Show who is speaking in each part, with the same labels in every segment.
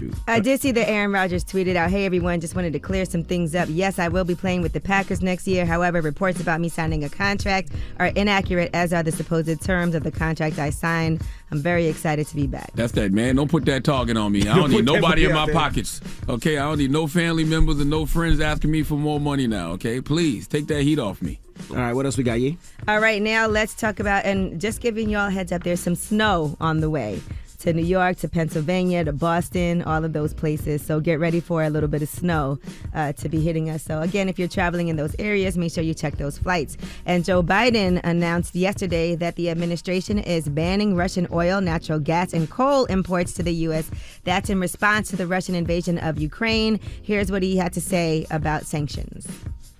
Speaker 1: shoot.
Speaker 2: I did see that Aaron Rodgers tweeted out, "Hey everyone, just wanted to clear some things up. Yes, I will be playing with the Packers next year. However, reports about me signing a contract are inaccurate, as are the supposed terms of the contract I signed. I'm very excited to be back."
Speaker 3: That's that, man. Don't put that talking on me. I don't need nobody in my pockets. Okay, I don't need no family members and no friends asking me for more money now. Okay, please take that heat off me.
Speaker 1: All right, what else we got, Yee?
Speaker 2: All right, now let's talk about, and just giving y'all a heads up, there's some snow on the way to New York, to Pennsylvania, to Boston, all of those places. So get ready for a little bit of snow to be hitting us. So again, if you're traveling in those areas, make sure you check those flights. And Joe Biden announced yesterday that the administration is banning Russian oil, natural gas, and coal imports to the U.S. That's in response to the Russian invasion of Ukraine. Here's what he had to say about sanctions.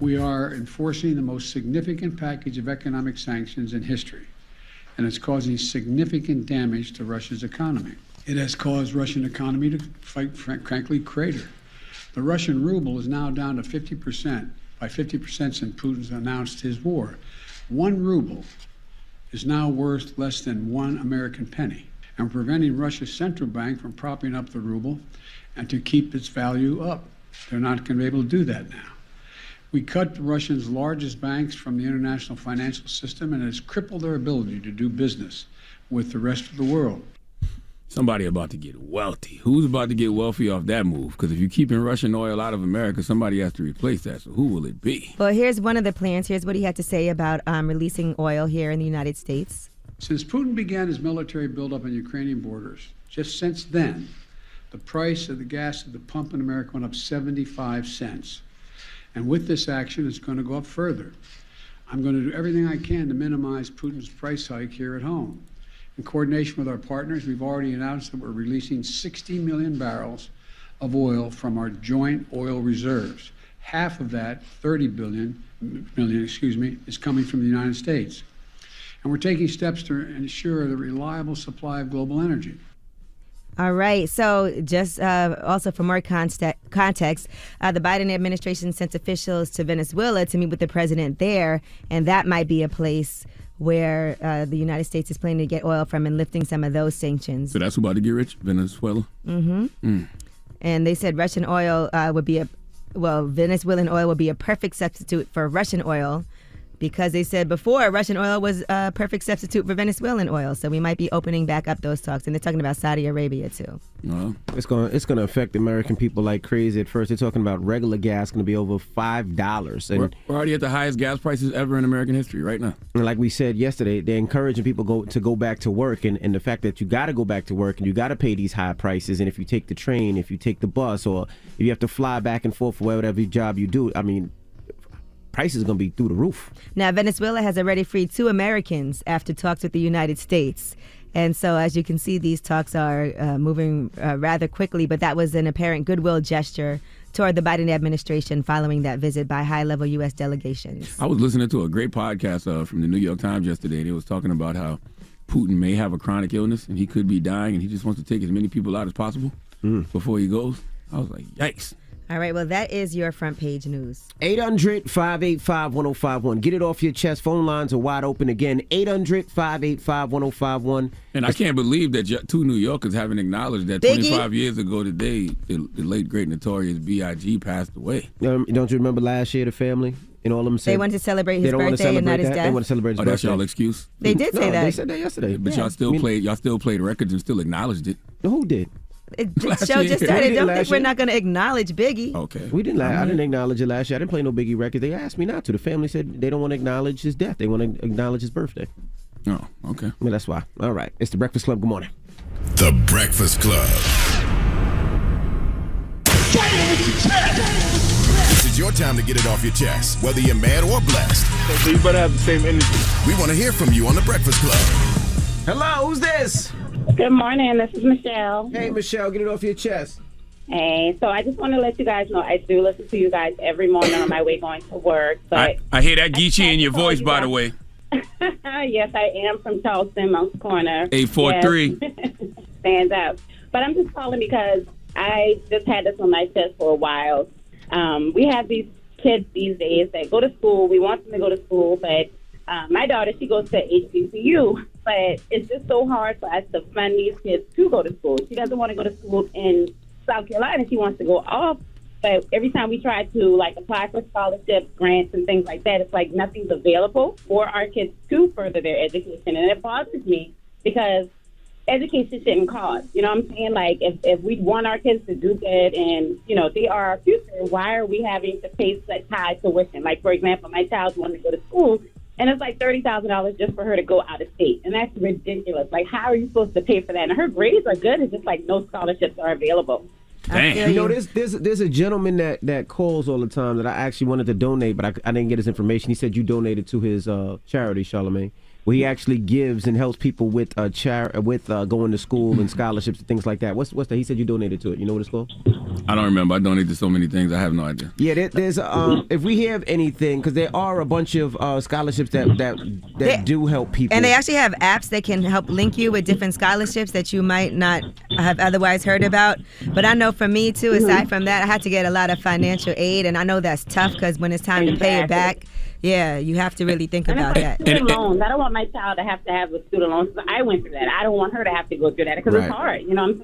Speaker 4: We are enforcing the most significant package of economic sanctions in history, and it's causing significant damage to Russia's economy. It has caused Russian economy to, frankly, crater. The Russian ruble is now down to 50%, by 50% since Putin's announced his war. 1 ruble is now worth less than 1 American penny, and preventing Russia's central bank from propping up the ruble and to keep its value up. They're not going to be able to do that now. We cut Russia's largest banks from the international financial system, and it has crippled their ability to do business with the rest of the world.
Speaker 3: Somebody about to get wealthy. Who's about to get wealthy off that move? Because if you're keeping Russian oil out of America, somebody has to replace that. So who will it be?
Speaker 2: Well, here's one of the plans. Here's what he had to say about releasing oil here in the United States.
Speaker 4: Since Putin began his military buildup on Ukrainian borders, just since then, the price of the gas at the pump in America went up 75 cents. And with this action, it's going to go up further. I'm going to do everything I can to minimize Putin's price hike here at home. In coordination with our partners, we've already announced that we're releasing 60 million barrels of oil from our joint oil reserves. Half of that, 30 million, is coming from the United States. And we're taking steps to ensure the reliable supply of global energy.
Speaker 2: All right. So just also for more context, the Biden administration sent officials to Venezuela to meet with the president there, and that might be a place where the United States is planning to get oil from and lifting some of those sanctions.
Speaker 3: So that's who about to get rich? Venezuela?
Speaker 2: Mm-hmm. And they said Russian oil Venezuelan oil would be a perfect substitute for Russian oil, because they said before Russian oil was a perfect substitute for Venezuelan oil. So we might be opening back up those talks. And they're talking about Saudi Arabia, too.
Speaker 1: It's gonna affect American people like crazy. At first, they're talking about regular gas going to be over $5. And
Speaker 3: we're already at the highest gas prices ever in American history right now.
Speaker 1: And like we said yesterday, they're encouraging people to go back to work. And the fact that you got to go back to work and you got to pay these high prices. And if you take the train, if you take the bus, or if you have to fly back and forth for whatever job you do, I mean, prices are going to be through the roof.
Speaker 2: Now, Venezuela has already freed 2 Americans after talks with the United States. And so, as you can see, these talks are moving rather quickly. But that was an apparent goodwill gesture toward the Biden administration following that visit by high-level U.S. delegations.
Speaker 3: I was listening to a great podcast from the New York Times yesterday. They was talking about how Putin may have a chronic illness and he could be dying, and he just wants to take as many people out as possible before he goes. I was like, yikes.
Speaker 2: All right, well, that is your front page news.
Speaker 1: 800-585-1051. Get it off your chest. Phone lines are wide open again. 800-585-1051.
Speaker 3: And I can't believe that 2 New Yorkers haven't acknowledged that
Speaker 2: Biggie.
Speaker 3: 25 years ago today, the late, great, notorious B.I.G. passed away.
Speaker 1: Don't you remember last year, the family? And all of them said
Speaker 2: They wanted to celebrate his birthday and not his death.
Speaker 1: They want to celebrate his birthday.
Speaker 3: That's y'all excuse?
Speaker 2: They did say that.
Speaker 1: They said that yesterday.
Speaker 3: But y'all still played records and still acknowledged it.
Speaker 1: Who did?
Speaker 2: The show just started. Don't think we're not going to acknowledge Biggie.
Speaker 3: Okay.
Speaker 1: We didn't. I didn't acknowledge it last year. I didn't play no Biggie record. They asked me not to. The family said they don't want to acknowledge his death. They want to acknowledge his birthday.
Speaker 3: Oh, okay.
Speaker 1: Well, that's why. All right. It's the Breakfast Club. Good morning.
Speaker 5: The Breakfast Club. This is your time to get it off your chest, whether you're mad or blessed.
Speaker 6: So you better have the same energy.
Speaker 5: We want to hear from you on the Breakfast Club.
Speaker 1: Hello, who's this?
Speaker 7: Good morning, this is Michelle.
Speaker 1: Hey, Michelle, get it off your chest.
Speaker 7: Hey, so I just want to let you guys know I do listen to you guys every morning on my way going to work. But
Speaker 3: I hear that Geechee in your voice, by the way.
Speaker 7: Yes, I am from Charleston, Mounts Corner.
Speaker 3: 843.
Speaker 7: Yes. Stands out. But I'm just calling because I just had this on my chest for a while. We have these kids these days that go to school. We want them to go to school, but my daughter, she goes to HBCU. But it's just so hard for us to fund these kids to go to school. She doesn't want to go to school in South Carolina. She wants to go off. But every time we try to, like, apply for scholarships, grants, and things like that, it's like nothing's available for our kids to further their education. And it bothers me because education shouldn't cost. You know what I'm saying? Like, if we want our kids to do good and, you know, they are our future, why are we having to pay such high tuition? Like, for example, my child wanted to go to school, and it's like $30,000 just for her to go out of state. And that's ridiculous. Like, how are you supposed to pay for that? And her grades are good. It's just like no scholarships are available.
Speaker 3: Dang.
Speaker 1: You know, there's a gentleman that calls all the time that I actually wanted to donate, but I didn't get his information. He said you donated to his charity, Charlamagne, where he actually gives and helps people with going to school and scholarships and things like that. What's that? He said you donated to it. You know what it's called?
Speaker 3: I don't remember. I donated to so many things. I have no idea.
Speaker 1: Yeah, there's if we have anything, because there are a bunch of scholarships that do help people.
Speaker 2: And they actually have apps that can help link you with different scholarships that you might not have otherwise heard about. But I know for me, too, aside from that, I had to get a lot of financial aid. And I know that's tough because when it's time to pay it back, yeah, you have to really think about that.
Speaker 7: Student loans. I don't want my child to have a student loan. So I went through that. I don't want her to have to go through that because it's hard. You know what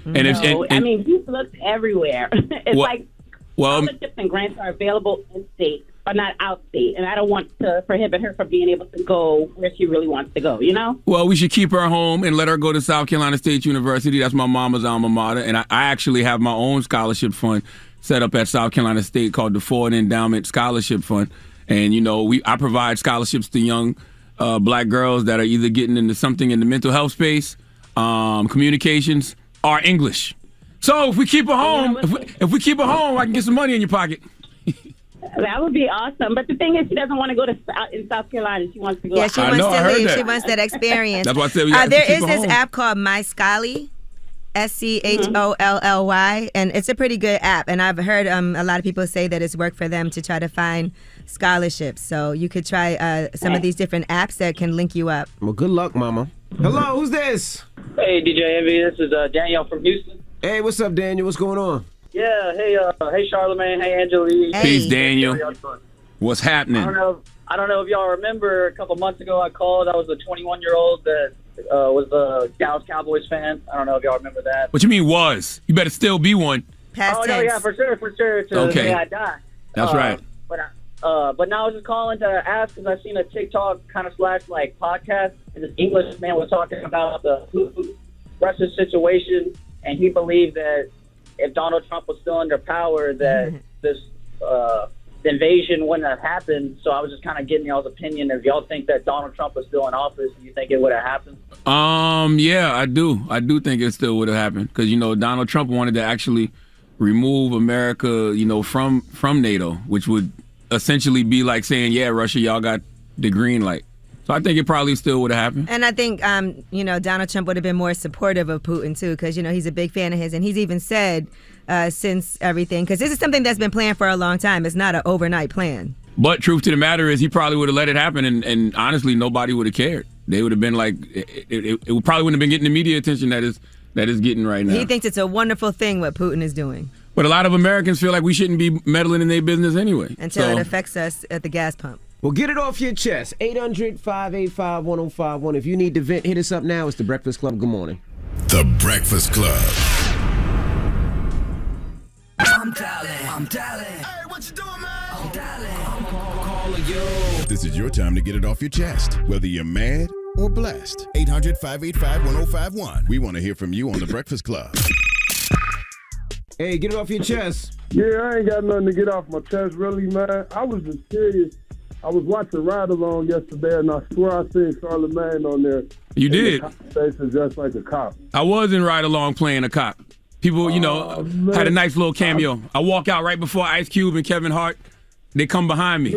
Speaker 7: I'm saying? I mean, youth looks everywhere. It's scholarships and grants are available in state, but not out state. And I don't want to prohibit her from being able to go where she really wants to go, you know?
Speaker 3: Well, we should keep her home and let her go to South Carolina State University. That's my mama's alma mater. And I actually have my own scholarship fund set up at South Carolina State called the Ford Endowment Scholarship Fund. And, you know, I provide scholarships to young black girls that are either getting into something in the mental health space, communications, or English. So if we keep her home, if we keep her home, I can get some money in your pocket.
Speaker 7: That would be awesome. But the thing is, she doesn't want to go to in South Carolina. She wants to go.
Speaker 2: Yeah, she wants to leave. She wants that experience.
Speaker 3: That's why I said we got
Speaker 2: there is this app called My Scholly. SCHOLLY, and it's a pretty good app. And I've heard a lot of people say that it's worked for them to try to find scholarships. So you could try some of these different apps that can link you up.
Speaker 1: Well, good luck, Mama. Hello, who's this?
Speaker 6: Hey, DJ Envy. This is Daniel from Houston.
Speaker 1: Hey, what's up, Daniel? What's going on?
Speaker 6: Yeah. Hey, Charlamagne. Hey, Angelique.
Speaker 2: Hey.
Speaker 3: Peace, Daniel. What's happening?
Speaker 6: I don't know if y'all remember. A couple months ago, I called. I was a 21-year-old that was a Dallas Cowboys fan. I don't know if y'all remember that.
Speaker 3: What you mean was? You better still be one.
Speaker 2: Past tense.
Speaker 6: No, yeah, for sure. Till the day I die.
Speaker 3: That's right.
Speaker 6: But now I was just calling to ask because I seen a TikTok kind of / podcast, and this English man was talking about the Russia situation, and he believed that if Donald Trump was still under power, that this the invasion wouldn't have happened. So I was just kind of getting y'all's opinion. If y'all think that Donald Trump was still in office, do you think it would have happened?
Speaker 3: Yeah, I do. I do think it still would have happened because, you know, Donald Trump wanted to actually remove America, you know, from NATO, which would essentially be like saying, yeah, Russia, y'all got the green light. So I think it probably still would have happened.
Speaker 2: And I think, you know, Donald Trump would have been more supportive of Putin, too, because, you know, he's a big fan of his. And he's even said since everything, because this is something that's been planned for a long time. It's not an overnight plan.
Speaker 3: But truth to the matter is he probably would have let it happen. And honestly, nobody would have cared. They would have been like, it probably wouldn't have been getting the media attention that is getting right now.
Speaker 2: He thinks it's a wonderful thing what Putin is doing.
Speaker 3: But a lot of Americans feel like we shouldn't be meddling in their business anyway.
Speaker 2: Until it affects us at the gas pump.
Speaker 1: Well, get it off your chest. 800-585-1051. If you need to vent, hit us up now. It's The Breakfast Club. Good morning.
Speaker 5: The Breakfast Club.
Speaker 8: I'm dialing. Hey, what you doing, man? I'm dialing. I'm calling you.
Speaker 5: This is your time to get it off your chest, whether you're mad or blessed. 800-585-1051. We want to hear from you on The Breakfast Club.
Speaker 1: Hey, get it off your chest.
Speaker 9: Yeah, I ain't got nothing to get off my chest, really, man. I was just serious. I was watching Ride Along yesterday, and I swear I seen Charlamagne on there.
Speaker 3: You did?
Speaker 9: Conversation just like a cop.
Speaker 3: I was in Ride Along playing a cop. People, you know, had a nice little cameo. I walk out right before Ice Cube and Kevin Hart. They come behind me.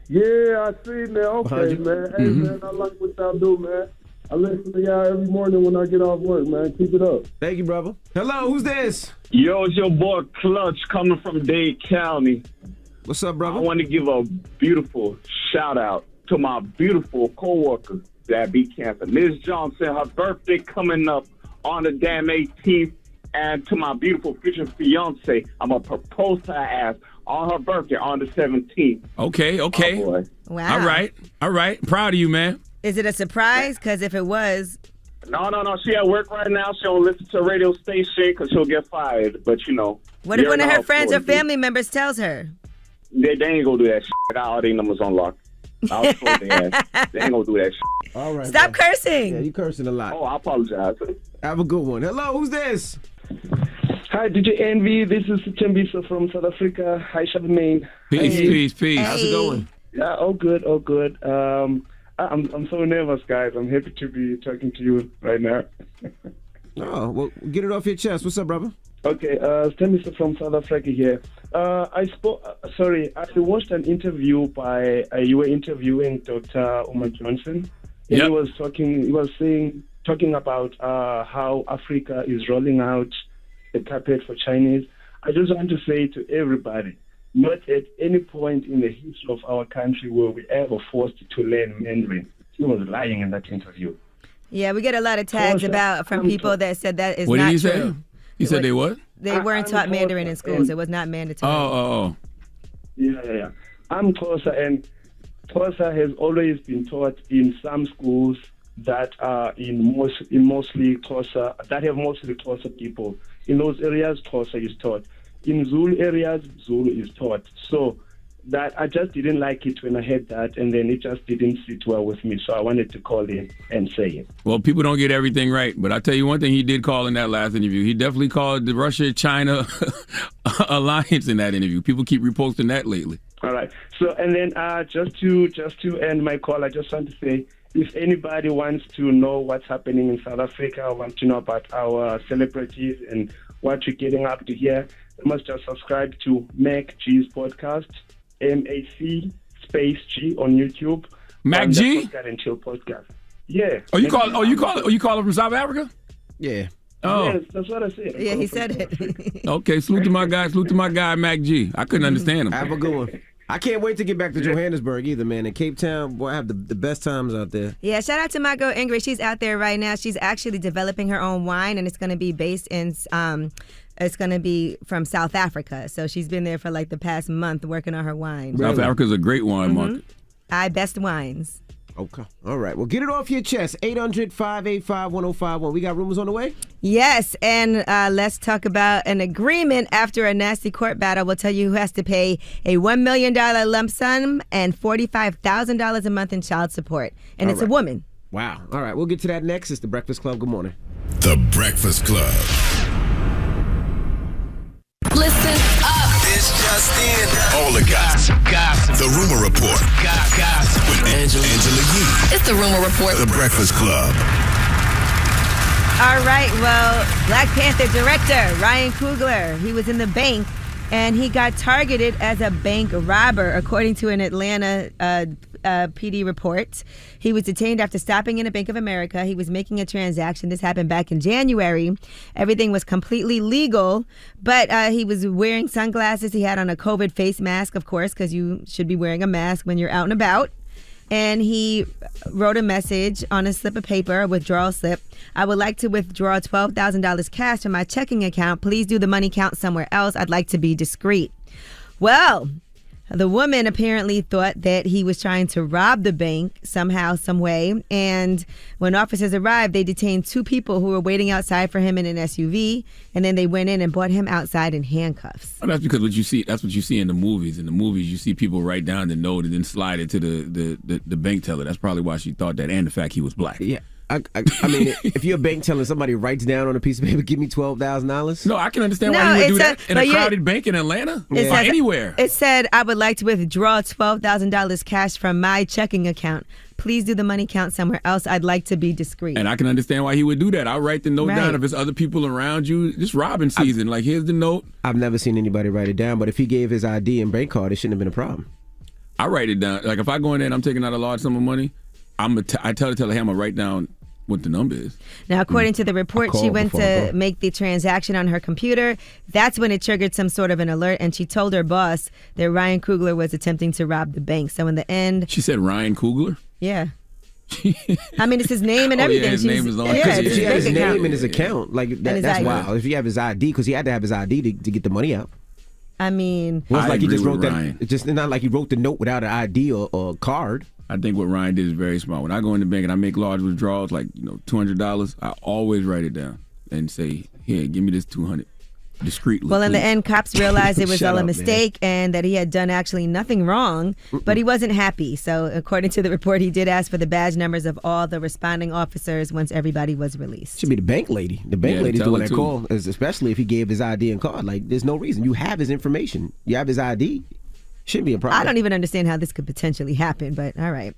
Speaker 9: Yeah, I seen that. Okay, man. Hey, man, I like what y'all do, man. I listen to y'all every morning when I get off work, man. Keep it up.
Speaker 1: Thank you, brother. Hello, who's this?
Speaker 10: Yo, it's your boy Clutch coming from Dade County.
Speaker 1: What's up, brother?
Speaker 10: I want to give a beautiful shout out to my beautiful coworker that beat cancer, Ms. Johnson. Her birthday coming up on the damn 18th, and to my beautiful future fiance, I'm gonna propose to her ass on her birthday on the 17th.
Speaker 3: Okay.
Speaker 10: Oh, boy.
Speaker 2: Wow.
Speaker 3: All right. Proud of you, man.
Speaker 2: Is it a surprise? Because if it was,
Speaker 10: No. She at work right now. She don't listen to a radio station because she'll get fired. But, you know.
Speaker 2: What if one of her friends or family members tells her?
Speaker 10: They ain't going to do that shit. I got all their numbers on lock. I was told they ain't going to do that shit.
Speaker 1: All right.
Speaker 2: Stop cursing.
Speaker 1: Yeah, you cursing a lot.
Speaker 10: Oh, I apologize.
Speaker 1: Have a good one. Hello, who's this?
Speaker 11: Hi, DJ Envy. This is Tembisa from South Africa. Hi, Charlamagne.
Speaker 3: Peace.
Speaker 2: Hey.
Speaker 1: How's it going?
Speaker 11: Yeah, all good. I'm so nervous, guys. I'm happy to be talking to you right now.
Speaker 1: Oh, well, get it off your chest. What's up, brother?
Speaker 11: Okay, Tembisa from South Africa here. I watched an interview by, you were interviewing Dr. Umar Johnson. And
Speaker 3: Yep.
Speaker 11: He was talking about how Africa is rolling out the carpet for Chinese. I just want to say to everybody, not at any point in the history of our country were we ever forced to learn Mandarin. He was lying in that interview.
Speaker 2: Yeah, we get a lot of tags from people that said that is
Speaker 3: What
Speaker 2: not
Speaker 3: did he
Speaker 2: true.
Speaker 3: say? He said they what?
Speaker 2: They weren't taught Mandarin in schools. It was not mandatory.
Speaker 3: Oh.
Speaker 11: Yeah. I'm Xhosa, and Xhosa has always been taught in some schools that are mostly Xhosa, that have mostly Xhosa people. In those areas, Xhosa is taught. In Zulu areas, Zulu is taught. So that I just didn't like it when I heard that, and then it just didn't sit well with me. So I wanted to call in and say it.
Speaker 3: Well, people don't get everything right, but I tell you one thing he did call in that last interview. He definitely called the Russia-China alliance in that interview. People keep reposting that lately.
Speaker 11: All right. So, and then just to end my call, I just want to say, if anybody wants to know what's happening in South Africa, or wants to know about our celebrities and what we're getting up to here, you must just subscribe to Mac G's podcast, MAC space G on YouTube.
Speaker 3: Mac G?
Speaker 11: And Chill podcast. Yeah.
Speaker 3: You call it from South Africa?
Speaker 1: Yeah.
Speaker 3: Oh.
Speaker 11: Yes, that's what I said.
Speaker 2: Yeah, he said it.
Speaker 3: Okay, salute to my guy, Mac G. I couldn't understand him.
Speaker 1: Have a good one. I can't wait to get back to Johannesburg either, man. In Cape Town, boy, I have the best times out there.
Speaker 2: Yeah, shout out to my girl Ingrid. She's out there right now. She's actually developing her own wine, and it's going to be based in, it's going to be from South Africa. So she's been there for like the past month working on her wine.
Speaker 3: South Africa's a great wine market.
Speaker 2: Best wines.
Speaker 1: Okay. All right. Well, get it off your chest. 800-585-1051. We got rumors on the way?
Speaker 2: Yes, and let's talk about an agreement after a nasty court battle. We'll tell you who has to pay a $1 million lump sum and $45,000 a month in child support. And it's a woman.
Speaker 1: Wow. All right. We'll get to that next. It's The Breakfast Club. Good morning.
Speaker 5: The Breakfast Club.
Speaker 8: Listen up. This just in.
Speaker 5: All the gossip. The Rumor Report.
Speaker 8: Gossip.
Speaker 5: With Angela Yee.
Speaker 8: It's the Rumor Report.
Speaker 5: The Breakfast Club.
Speaker 2: All right, well, Black Panther director Ryan Coogler, he was in the bank and he got targeted as a bank robber, according to an Atlanta PD report. He was detained after stopping in a Bank of America. He was making a transaction. This happened back in January. Everything was completely legal, but he was wearing sunglasses. He had on a COVID face mask, of course, because you should be wearing a mask when you're out and about. And he wrote a message on a slip of paper, a withdrawal slip. I would like to withdraw $12,000 cash from my checking account. Please do the money count somewhere else. I'd like to be discreet. Well, the woman apparently thought that he was trying to rob the bank somehow, some way. And when officers arrived, they detained two people who were waiting outside for him in an SUV. And then they went in and brought him outside in handcuffs.
Speaker 3: Oh, that's because that's what you see in the movies. In the movies, you see people write down the note and then slide it to the bank teller. That's probably why she thought that, and the fact he was black.
Speaker 1: Yeah. I mean, if you're a bank teller, somebody writes down on a piece of paper, give me $12,000.
Speaker 3: No, I can understand why you would do that in a crowded bank in Atlanta or anywhere.
Speaker 2: It said, I would like to withdraw $12,000 cash from my checking account. Please do the money count somewhere else. I'd like to be discreet.
Speaker 3: And I can understand why he would do that. I'll write the note down. If it's other people around you, just robbing season. Like, here's the note.
Speaker 1: I've never seen anybody write it down, but if he gave his ID and bank card, it shouldn't have been a problem.
Speaker 3: I write it down. Like, if I go in there and I'm taking out a large sum of money, I tell the teller, hey, I'm going to write down what the number is.
Speaker 2: Now, according to the report, she went to make the transaction on her computer. That's when it triggered some sort of an alert, and she told her boss that Ryan Coogler was attempting to rob the bank. So in the end...
Speaker 3: She said Ryan Coogler?
Speaker 2: Yeah. I mean, it's his name and everything.
Speaker 3: Yeah, his name is on it.
Speaker 1: If he has his name in his account, like that's wild. If you have his ID, because he had to have his ID to get the money out.
Speaker 2: I mean,
Speaker 1: well, it's like he just wrote that. It's just not like he wrote the note without an ID or card.
Speaker 3: I think what Ryan did is very smart. When I go in the bank and I make large withdrawals, like $200, I always write it down and say, "Here, give me this $200." Discreetly.
Speaker 2: Well, in
Speaker 3: please.
Speaker 2: the end, cops realized it was
Speaker 1: Shut
Speaker 2: all a
Speaker 1: up,
Speaker 2: mistake and that he had done actually nothing wrong, but he wasn't happy. So, according to the report, he did ask for the badge numbers of all the responding officers once everybody was released.
Speaker 1: Should be the bank lady. The bank lady's
Speaker 3: tell
Speaker 1: doing
Speaker 3: her
Speaker 1: that
Speaker 3: too.
Speaker 1: call, especially if he gave his ID and card. Like, there's no reason. You have his information. You have his ID. Shouldn't be a problem.
Speaker 2: I don't even understand how this could potentially happen, but all right.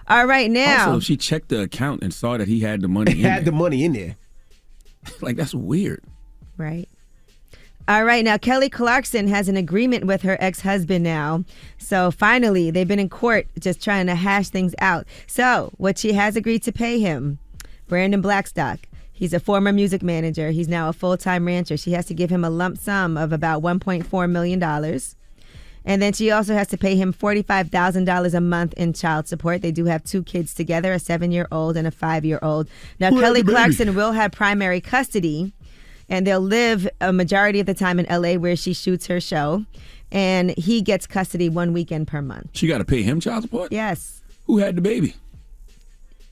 Speaker 2: All right, now.
Speaker 3: Also, if she checked the account and saw that he had the money in
Speaker 1: had
Speaker 3: there.
Speaker 1: the money in there.
Speaker 3: Like, that's weird.
Speaker 2: Right. All right, now Kelly Clarkson has an agreement with her ex-husband now. So finally, they've been in court just trying to hash things out. So what she has agreed to pay him, Brandon Blackstock. He's a former music manager. He's now a full-time rancher. She has to give him a lump sum of about $1.4 million. And then she also has to pay him $45,000 a month in child support. They do have 2 kids together, a 7-year-old and a 5-year-old. Now, Kelly Clarkson will have primary custody. And they'll live a majority of the time in L.A. where she shoots her show. And he gets custody 1 weekend per month.
Speaker 3: She got to pay him child support?
Speaker 2: Yes.
Speaker 3: Who had the baby?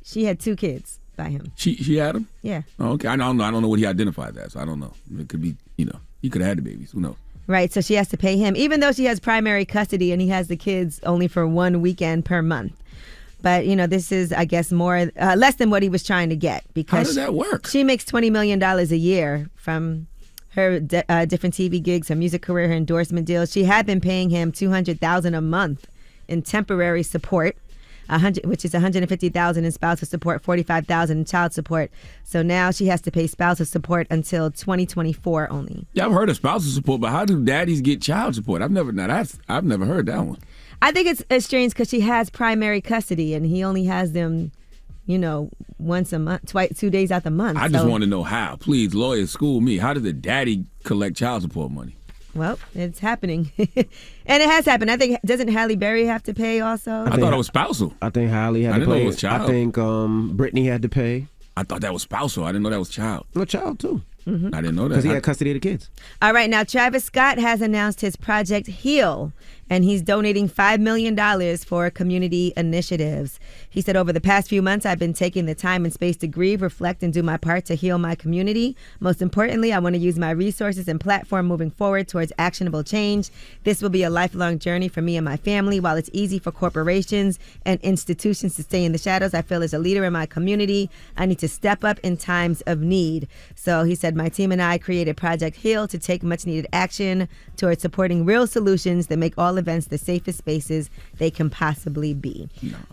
Speaker 2: She had 2 kids by him.
Speaker 3: She had him?
Speaker 2: Yeah.
Speaker 3: Oh, okay. I don't know what he identified as. So I don't know. It could be, he could have had the babies. Who knows?
Speaker 2: Right. So she has to pay him, even though she has primary custody and he has the kids only for 1 weekend per month. But, this is, I guess, more less than what he was trying to get. Because
Speaker 3: how does that work?
Speaker 2: She makes $20 million a year from her different TV gigs, her music career, her endorsement deals. She had been paying him $200,000 a month in temporary support, which is $150,000 in spousal support, $45,000 in child support. So now she has to pay spousal support until 2024 only.
Speaker 3: Yeah, I've heard of spousal support, but how do daddies get child support? I've never heard that one.
Speaker 2: I think it's strange because she has primary custody and he only has them, once a month, 2 days out the month.
Speaker 3: I just want to know how. Please, lawyers, school me. How does the daddy collect child support money?
Speaker 2: Well, it's happening. And it has happened. I think, doesn't Halle Berry have to pay also?
Speaker 3: I thought it was spousal.
Speaker 1: I think Halle had to pay.
Speaker 3: I didn't know it was child.
Speaker 1: I think Brittany had to pay.
Speaker 3: I thought that was spousal. I didn't know that was child.
Speaker 1: No, child too.
Speaker 2: Mm-hmm.
Speaker 3: I didn't know that.
Speaker 1: Because he had custody of the kids.
Speaker 2: All right, now Travis Scott has announced his Project Heal, and he's donating $5 million for community initiatives. He said, over the past few months, I've been taking the time and space to grieve, reflect, and do my part to heal my community. Most importantly, I want to use my resources and platform moving forward towards actionable change. This will be a lifelong journey for me and my family. While it's easy for corporations and institutions to stay in the shadows, I feel as a leader in my community, I need to step up in times of need. So he said, my team and I created Project Heal to take much needed action towards supporting real solutions that make all events the safest spaces they can possibly be.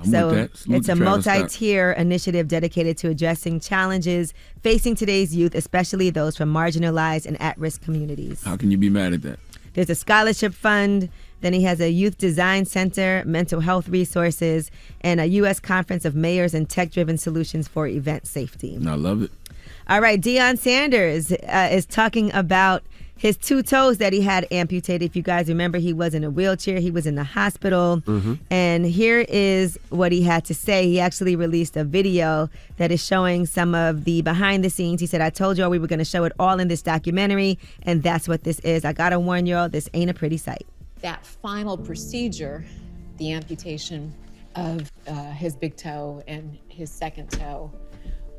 Speaker 2: So it's a multi-tier initiative dedicated to addressing challenges facing today's youth, especially those from marginalized and at-risk communities.
Speaker 3: How can you be mad at that?
Speaker 2: There's a scholarship fund. Then he has a youth design center, mental health resources, and a U.S. Conference of Mayors and Tech-Driven Solutions for Event Safety.
Speaker 3: I love it.
Speaker 2: All right, Deion Sanders is talking about his 2 toes that he had amputated. If you guys remember, he was in a wheelchair. He was in the hospital. Mm-hmm. And here is what he had to say. He actually released a video that is showing some of the behind the scenes. He said, I told y'all we were going to show it all in this documentary, and that's what this is. I got to warn y'all, this ain't a pretty sight.
Speaker 12: That final procedure, the amputation of his big toe and his second toe,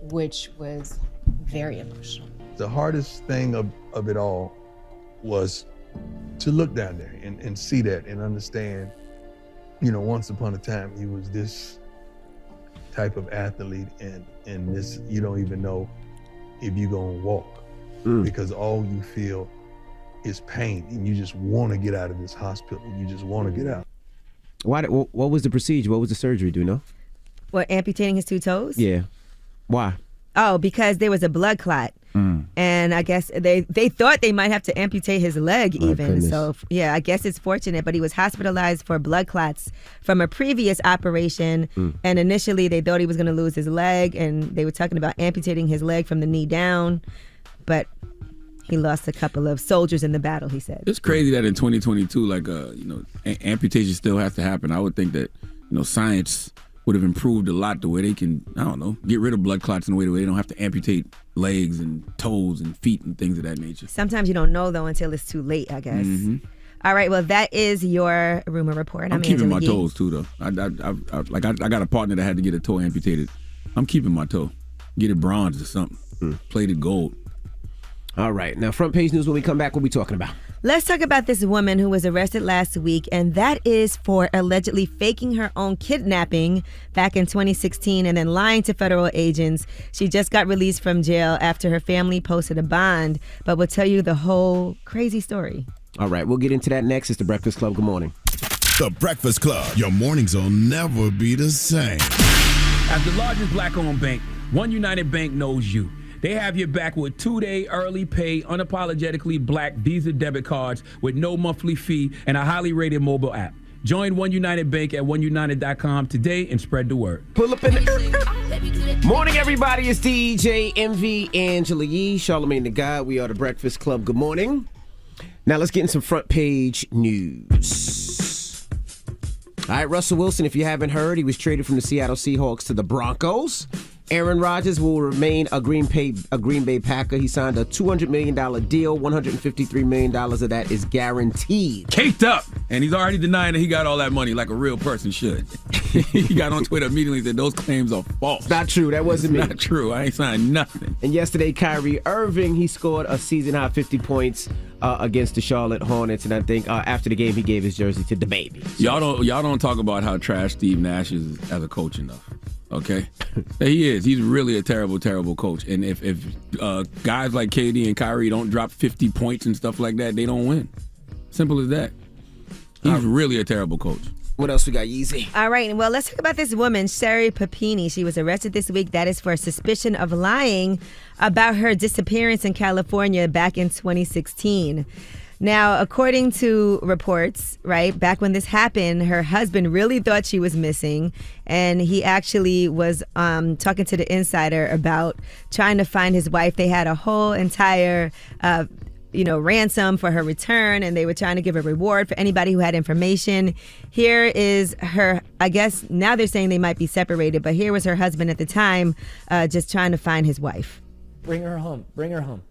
Speaker 12: which was very emotional.
Speaker 13: The hardest thing of it all was to look down there and see that and understand, once upon a time he was this type of athlete and this, you don't even know if you're gonna walk because all you feel is pain and you just want to get out of this hospital. You just want to get out.
Speaker 1: What was the procedure? What was the surgery? Do you know?
Speaker 2: What, amputating his 2 toes?
Speaker 1: Yeah. Why?
Speaker 2: Oh, because there was a blood clot. And I guess they thought they might have to amputate his leg even.
Speaker 1: Goodness.
Speaker 2: So, yeah, I guess it's fortunate. But he was hospitalized for blood clots from a previous operation. And initially they thought he was going to lose his leg. And they were talking about amputating his leg from the knee down. But he lost a couple of soldiers in the battle, he said.
Speaker 3: It's crazy that in 2022, amputation still has to happen. I would think that, science would have improved a lot the way they can, get rid of blood clots in a way the way they don't have to amputate legs and toes and feet and things of that nature.
Speaker 2: Sometimes you don't know, though, until it's too late, I guess.
Speaker 3: Mm-hmm.
Speaker 2: All right, well, that is your rumor report.
Speaker 3: I'm keeping
Speaker 2: Angela
Speaker 3: my
Speaker 2: Yee.
Speaker 3: toes too, though. I got a partner that had to get a toe amputated. I'm keeping my toe. Get it bronze or something. Plated gold.
Speaker 1: All right. Now, front page news when we come back, what we talking about?
Speaker 2: Let's talk about this woman who was arrested last week, and that is for allegedly faking her own kidnapping back in 2016 and then lying to federal agents. She just got released from jail after her family posted a bond, but we'll tell you the whole crazy story.
Speaker 1: All right. We'll get into that next. It's The Breakfast Club. Good morning.
Speaker 5: The Breakfast Club. Your mornings will never be the same.
Speaker 14: As the largest black-owned bank, One United Bank knows you. They have your back with 2-day early pay, unapologetically black Visa debit cards with no monthly fee and a highly rated mobile app. Join One United Bank at oneunited.com today and spread the word.
Speaker 1: Pull up in the morning, everybody. It's DJ Envy, Angela Yee, Charlamagne the God. We are The Breakfast Club. Good morning. Now let's get in some front page news. All right, Russell Wilson, if you haven't heard, he was traded from the Seattle Seahawks to the Broncos. Aaron Rodgers will remain a Green Bay Packer. He signed a $200 million deal. $153 million of that is guaranteed.
Speaker 3: Caked up. And he's already denying that he got all that money like a real person should. He got on Twitter immediately and said those claims are false.
Speaker 1: It's not true. That wasn't me.
Speaker 3: Not true. I ain't signed nothing.
Speaker 1: And yesterday, Kyrie Irving, he scored a season-high 50 points against the Charlotte Hornets. And I think after the game, he gave his jersey to the baby.
Speaker 3: So. Y'all don't talk about how trash Steve Nash is as a coach enough. Okay, he is. He's really a terrible, terrible coach. And if guys like KD and Kyrie don't drop 50 points and stuff like that, they don't win. Simple as that. He's really a terrible coach.
Speaker 1: What else we got, Yeezy?
Speaker 2: All right, well, let's talk about this woman, Sherry Papini. She was arrested this week. That is for suspicion of lying about her disappearance in California back in 2016. Now, according to reports, right, back when this happened, her husband really thought she was missing, and he actually was talking to the Insider about trying to find his wife. They had a whole entire ransom for her return, and they were trying to give a reward for anybody who had information. Here is her, I guess now they're saying they might be separated, but here was her husband at the time just trying to find his wife.
Speaker 15: Bring her home. Bring her home.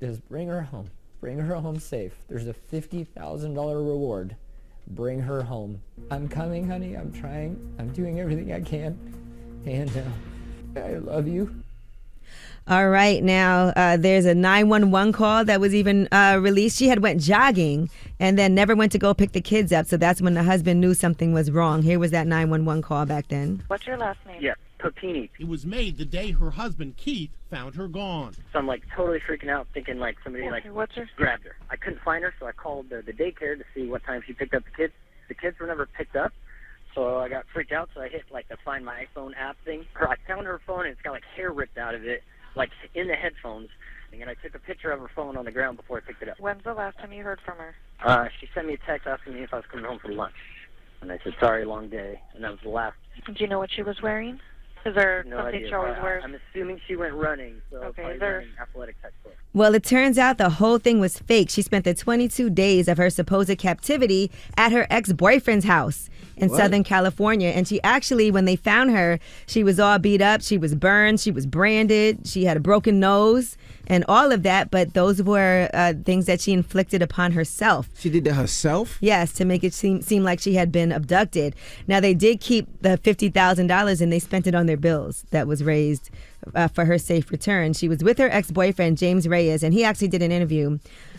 Speaker 15: Just bring her home. Bring her home safe. There's a $50,000 reward. Bring her home. I'm coming, honey. I'm trying. I'm doing everything I can. And I love you.
Speaker 2: All right. Now, there's a 911 call that was even released. She had went jogging and then never went to go pick the kids up. So that's when the husband knew something was wrong. Here was that 911 call back then.
Speaker 16: What's your last name?
Speaker 17: Yeah, Papini.
Speaker 16: It was made the day her husband, Keith, found her gone.
Speaker 17: So I'm totally freaking out, thinking somebody grabbed her. I couldn't find her, so I called the daycare to see what time she picked up the kids. The kids were never picked up, so I got freaked out. So I hit the Find My iPhone app thing. I found her phone, and it's got hair ripped out of it, in the headphones. And I took a picture of her phone on the ground before I picked it up.
Speaker 16: When's the last time you heard from her?
Speaker 17: She sent me a text asking me if I was coming home for lunch, and I said sorry, long day, and that was the last.
Speaker 16: Do you know what she was wearing? Is there
Speaker 17: no
Speaker 16: something
Speaker 17: idea.
Speaker 16: she always wears?
Speaker 17: I'm assuming she went running, so
Speaker 16: Okay,
Speaker 17: running athletic type clothes.
Speaker 2: Well, it turns out the whole thing was fake. She spent the 22 days of her supposed captivity at her ex-boyfriend's house in Southern California. And she actually, when they found her, she was all beat up. She was burned. She was branded. She had a broken nose and all of that. But those were things that she inflicted upon herself.
Speaker 1: She did that herself?
Speaker 2: Yes, to make it seem like she had been abducted. Now, they did keep the $50,000 and they spent it on their bills that was raised for her safe return. She was with her ex-boyfriend, James Reyes, and he actually did an interview.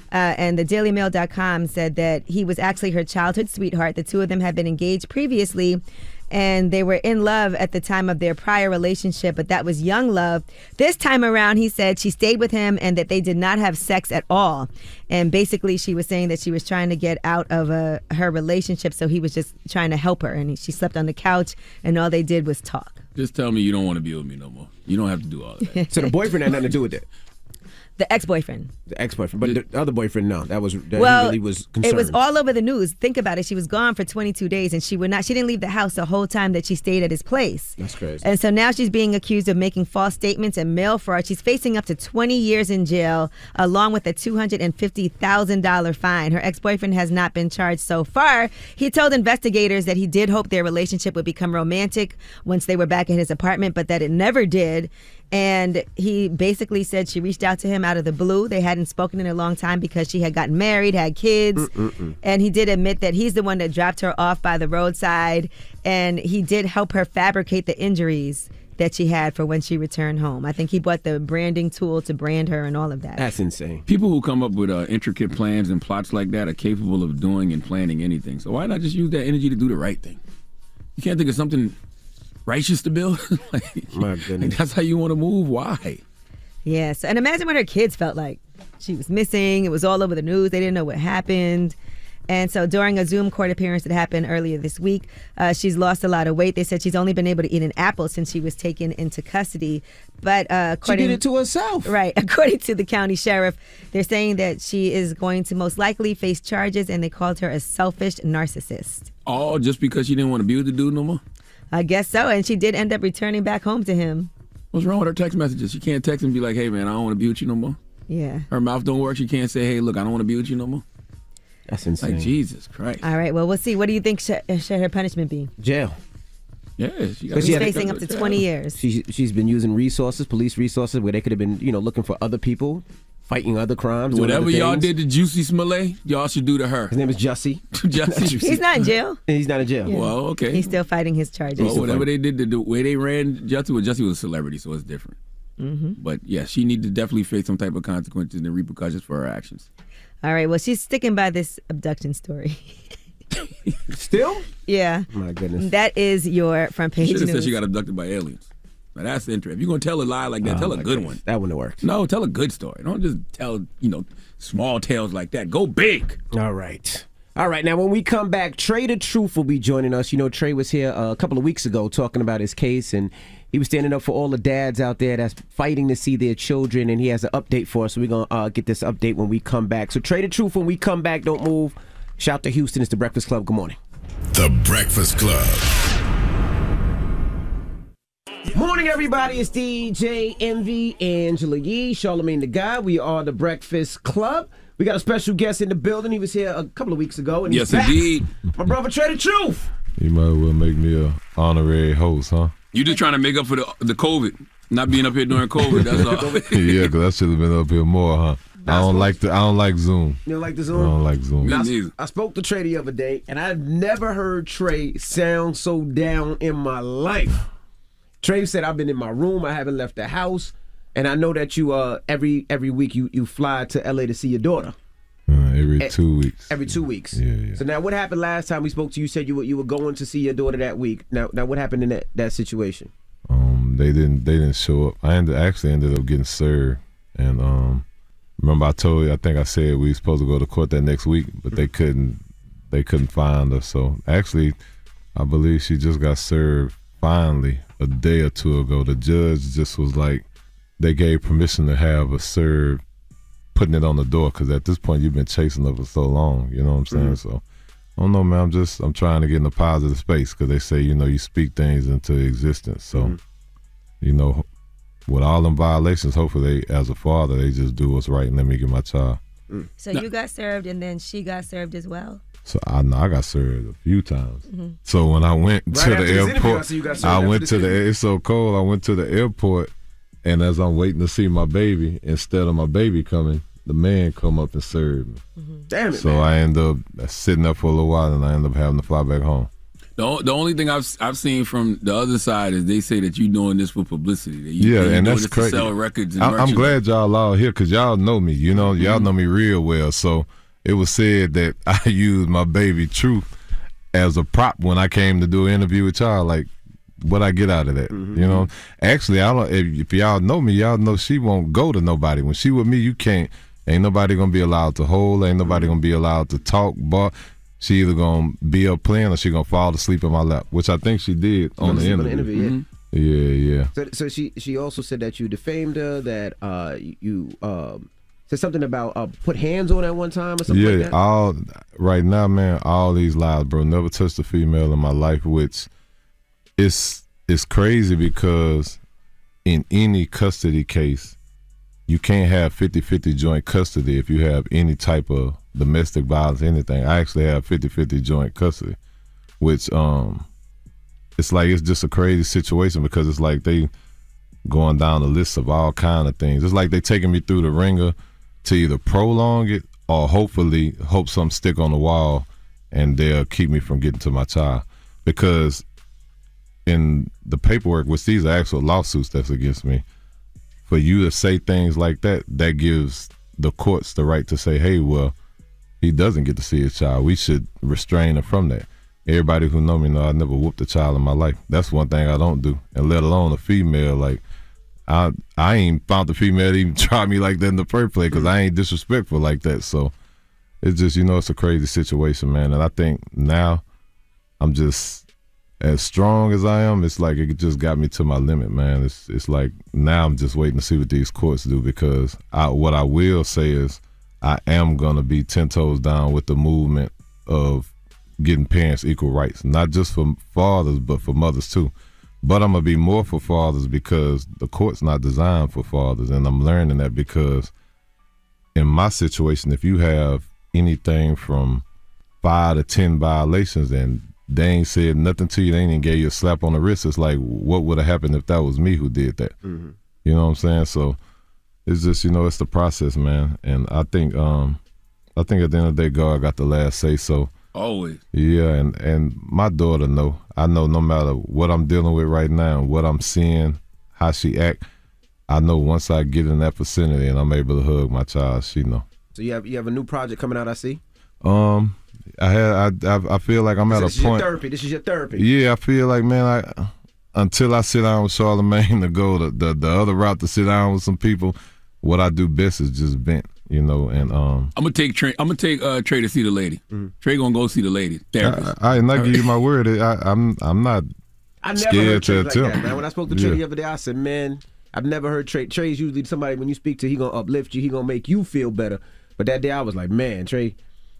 Speaker 2: And the DailyMail.com said that he was actually her childhood sweetheart. The two of them had been engaged previously, and they were in love at the time of their prior relationship, but that was young love. This time around, he said she stayed with him and that they did not have sex at all. And basically, she was saying that she was trying to get out of her relationship, so he was just trying to help her. And she slept on the couch, and all they did was talk.
Speaker 3: Just tell me you don't want to be with me no more. You don't have to do all of that.
Speaker 1: So the boyfriend had nothing to do with it?
Speaker 2: The ex-boyfriend.
Speaker 1: The ex-boyfriend. But the other boyfriend, no. He really was concerned.
Speaker 2: It was all over the news. Think about it. She was gone for 22 days, and she didn't leave the house the whole time that she stayed at his place.
Speaker 1: That's crazy.
Speaker 2: And so now she's being accused of making false statements and mail fraud. She's facing up to 20 years in jail, along with a $250,000 fine. Her ex-boyfriend has not been charged so far. He told investigators that he did hope their relationship would become romantic once they were back in his apartment, but that it never did. And he basically said she reached out to him out of the blue. They hadn't spoken in a long time because she had gotten married, had kids. And he did admit that he's the one that dropped her off by the roadside. And he did help her fabricate the injuries that she had for when she returned home. I think he bought the branding tool to brand her and all of that.
Speaker 1: That's insane.
Speaker 3: People who come up with intricate plans and plots like that are capable of doing and planning anything. So why not just use that energy to do the right thing? You can't think of something righteous to build?
Speaker 1: My goodness.
Speaker 3: That's how you want to move? Why?
Speaker 2: Yes. And imagine what her kids felt like. She was missing. It was all over the news. They didn't know what happened. And so during a Zoom court appearance that happened earlier this week, she's lost a lot of weight. They said she's only been able to eat an apple since she was taken into custody. But according,
Speaker 1: she did it to herself.
Speaker 2: Right. According to the county sheriff, they're saying that she is going to most likely face charges, and they called her a selfish narcissist.
Speaker 3: Oh, just because she didn't want to be with the dude no more?
Speaker 2: I guess so. And she did end up returning back home to him.
Speaker 3: What's wrong with her text messages? She can't text and be like, hey, man, I don't want to be with you no more.
Speaker 2: Yeah.
Speaker 3: Her mouth don't work. She can't say, hey, look, I don't want to be with you no more.
Speaker 1: That's insane.
Speaker 3: Like, Jesus Christ.
Speaker 2: All right, well, we'll see. What do you think should her punishment be?
Speaker 1: Jail.
Speaker 3: Yeah.
Speaker 2: She's facing up to 20 years.
Speaker 1: She's been using resources, police resources, where they could have been, looking for other people, fighting other crimes.
Speaker 3: Whatever y'all did to Juicy Smollett, y'all should do to her.
Speaker 1: His name is Jussie.
Speaker 3: Jussie.
Speaker 2: He's not in jail.
Speaker 1: He's not in jail.
Speaker 2: Yeah.
Speaker 3: Well, okay.
Speaker 2: He's still fighting his charges.
Speaker 3: Well, whatever they did, the way they ran Jussie, Jussie was a celebrity, so it's different. But yeah, she needs to definitely face some type of consequences and repercussions for her actions.
Speaker 2: All right, well, she's sticking by this abduction story.
Speaker 1: Still?
Speaker 2: Yeah.
Speaker 1: My goodness.
Speaker 2: That is your front page
Speaker 3: She should
Speaker 2: news.
Speaker 3: have said she got abducted by aliens. Now that's interesting. If you're going to tell a lie like that, tell a good one.
Speaker 1: That wouldn't have worked.
Speaker 3: No, tell a good story. Don't just tell, small tales like that. Go big.
Speaker 1: All right. All right, now when we come back, Trey the Truth will be joining us. Trey was here a couple of weeks ago talking about his case, and he was standing up for all the dads out there that's fighting to see their children, and he has an update for us, so we're going to get this update when we come back. So Trey the Truth, when we come back, don't move. Shout to Houston. It's The Breakfast Club. Good morning.
Speaker 5: The Breakfast Club.
Speaker 1: Morning, everybody. It's DJ Envy, Angela Yee, Charlamagne the Guy. We are The Breakfast Club. We got a special guest in the building. He was here a couple of weeks ago. And
Speaker 3: yes,
Speaker 1: he's back.
Speaker 3: indeed.
Speaker 1: My brother, Trey the Truth.
Speaker 18: You might well make me a honorary host, huh?
Speaker 3: You just trying to make up for the COVID, not being up here during COVID. That's all.
Speaker 18: Yeah, because I should have been up here more, huh? I don't like Zoom.
Speaker 1: You don't like the Zoom?
Speaker 18: I don't like Zoom.
Speaker 3: Me neither.
Speaker 1: I spoke to Trey the other day, and I've never heard Trey sound so down in my life. Trey said, I've been in my room. I haven't left the house. And I know that you every week you fly to LA to see your daughter.
Speaker 18: Every 2 weeks.
Speaker 1: Every 2 weeks.
Speaker 18: Yeah.
Speaker 1: So now what happened last time we spoke to you? You said you were going to see your daughter that week. Now what happened in that situation?
Speaker 18: They didn't show up. I actually ended up getting served. And remember I told you, I think I said we were supposed to go to court that next week, but they couldn't find us. So actually I believe she just got served finally a day or two ago. The judge just was like, they gave permission to have us served, putting it on the door, because at this point you've been chasing her for so long, you know what I'm saying? So I don't know, man, I'm trying to get in a positive space, because they say, you speak things into existence. So with all them violations, hopefully as a father they just do what's right and let me get my child.
Speaker 2: So you got served, and then she got served as well?
Speaker 18: So I got served a few times. So when I went to the airport, it's so cold, I went to the airport, and as I'm waiting to see my baby, instead of my baby coming, the man come up and served me.
Speaker 1: Damn it,
Speaker 18: so
Speaker 1: man.
Speaker 18: I end up sitting up for a little while, and I end up having to fly back home.
Speaker 3: The only thing I've seen from the other side is they say that you're doing this for publicity.
Speaker 18: And that's
Speaker 3: this
Speaker 18: crazy.
Speaker 3: To sell records and
Speaker 18: I'm glad y'all all here, because y'all know me. Y'all know me real well. So it was said that I used my baby Truth as a prop when I came to do an interview with y'all. Like, what I get out of that? Actually, I don't. If y'all know me, y'all know she won't go to nobody. When she with me, you can't. Ain't nobody gonna be allowed to hold. Ain't nobody gonna be allowed to talk. But she either gonna be up playing or she gonna fall asleep in my lap, which I think she did on the interview. Yeah.
Speaker 1: So she also said that you defamed her, that you said something about put hands on at one time or something like that?
Speaker 18: Right now, man, all these lies, bro. Never touched a female in my life, which it's crazy, because in any custody case, you can't have 50-50 joint custody if you have any type of domestic violence, anything. I actually have 50-50 joint custody, which it's just a crazy situation, because it's like they going down the list of all kind of things. It's like they taking me through the ringer to either prolong it or hopefully hope something stick on the wall and they'll keep me from getting to my child. Because in the paperwork, which these are actual lawsuits that's against me, for you to say things like that, that gives the courts the right to say, hey, well, he doesn't get to see his child. We should restrain him from that. Everybody who know me know I never whooped a child in my life. That's one thing I don't do, and let alone a female. Like, I ain't found the female to even try me like that in the first place because I ain't disrespectful like that. So it's just, it's a crazy situation, man. And I think now I'm just as strong as I am. It's like it just got me to my limit, man. It's like now I'm just waiting to see what these courts do, because what I will say is I am going to be 10 toes down with the movement of getting parents equal rights, not just for fathers, but for mothers too. But I'm going to be more for fathers because the court's not designed for fathers. And I'm learning that because in my situation, if you have anything from 5 to 10 violations and they ain't said nothing to you, they ain't even gave you a slap on the wrist, it's like, what would have happened if that was me who did that?
Speaker 1: Mm-hmm.
Speaker 18: You know what I'm saying? So it's just, it's the process, man. And I think at the end of the day, God got the last say so.
Speaker 3: Always.
Speaker 18: Yeah, and my daughter know. I know no matter what I'm dealing with right now and what I'm seeing, how she act, I know once I get in that vicinity and I'm able to hug my child, she know.
Speaker 1: So you have a new project coming out, I see?
Speaker 18: I feel like I'm at a point.
Speaker 1: This is your therapy. This is your therapy.
Speaker 18: Yeah, I feel like, man, until I sit down with Charlamagne to go the other route to sit down with some people, what I do best is just vent. And I'm
Speaker 3: gonna take Trey. I'm gonna take Trey to see the lady. Mm-hmm. Trey gonna go see the lady.
Speaker 18: I give you my word. I'm not scared to attempt.
Speaker 1: Like that, man. When I spoke to Trey the other day, I said, man, I've never heard Trey. Trey's usually somebody when you speak to, he gonna uplift you. He gonna make you feel better. But that day I was like, man, Trey's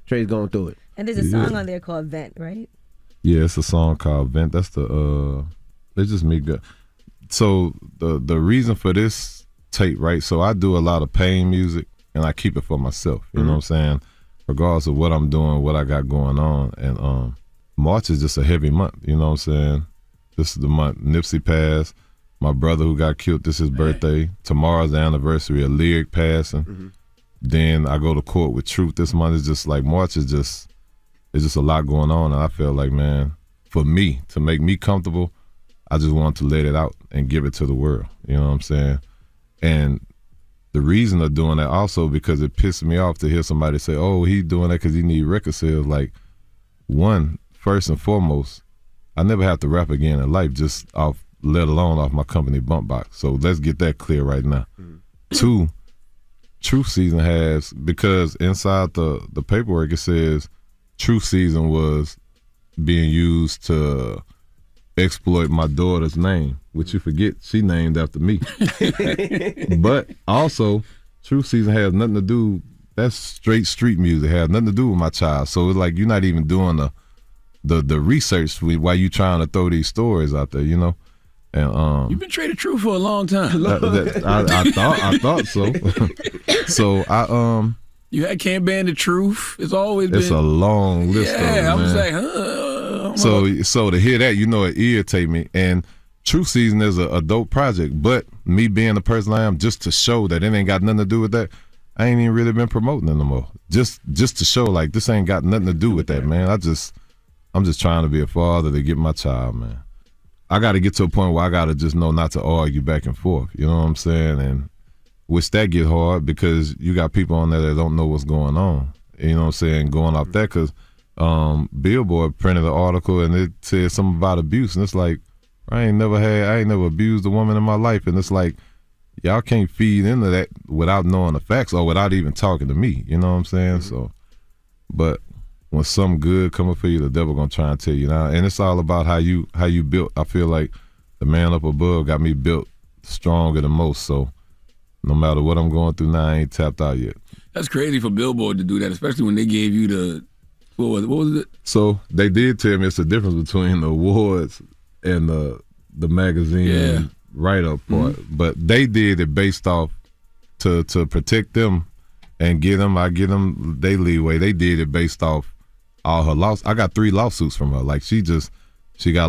Speaker 1: going through it.
Speaker 2: And there's a song on there called Vent, right?
Speaker 18: Yeah, it's a song called Vent. That's it's just me good. So the reason for this tape, right? So I do a lot of pain music. And I keep it for myself, you know what I'm saying? Regardless of what I'm doing, what I got going on. And March is just a heavy month, you know what I'm saying? This is the month Nipsey passed. My brother who got killed, this is his birthday. Tomorrow's the anniversary of Lyric passing. Mm-hmm. Then I go to court with Truth this month. It's just like March is just a lot going on. And I feel like, man, for me, to make me comfortable, I just want to let it out and give it to the world, you know what I'm saying? And the reason of doing that also because it pissed me off to hear somebody say, oh, he doing that because he need record sales. Like, one, first and foremost, I never have to rap again in life, just let alone off my company bump box. So let's get that clear right now. Mm-hmm. 2, Truth Season has, because inside the paperwork it says Truth Season was being used to exploit my daughter's name, which you forget she named after me. But also, Truth Season has nothing to do. That's straight street music. Has nothing to do with my child. So it's like you're not even doing the research while you trying to throw these stories out there, And
Speaker 3: you've been trading truth for a long time.
Speaker 18: I thought so. So
Speaker 3: you had Can't Ban the Truth. It's always been.
Speaker 18: It's a long list.
Speaker 3: Yeah, I was like,
Speaker 18: So to hear that, it irritate me. And Truth Season is a dope project, but me being the person I am, just to show that it ain't got nothing to do with that, I ain't even really been promoting it no more. Just to show like this ain't got nothing to do with that, man. I'm just trying to be a father to get my child, man. I got to get to a point where I got to just know not to argue back and forth. You know what I'm saying? And which that get hard because you got people on there that don't know what's going on. You know what I'm saying? Going off that because Billboard printed an article and it said something about abuse, and it's like I ain't never abused a woman in my life, and it's like y'all can't feed into that without knowing the facts or without even talking to me. You know what I'm saying? Mm-hmm. So, but when something good coming for you, the devil gonna try and tell you now, and it's all about how you built. I feel like the man up above got me built stronger than most. So no matter what I'm going through now, I ain't tapped out yet.
Speaker 3: That's crazy for Billboard to do that, especially when they gave you the. What was it?
Speaker 18: So they did tell me it's the difference between the awards and the magazine write-up part. Mm-hmm. But they did it based off to protect them and I give them they leeway. They did it based off all her lawsuits. I got 3 lawsuits from her. Like she got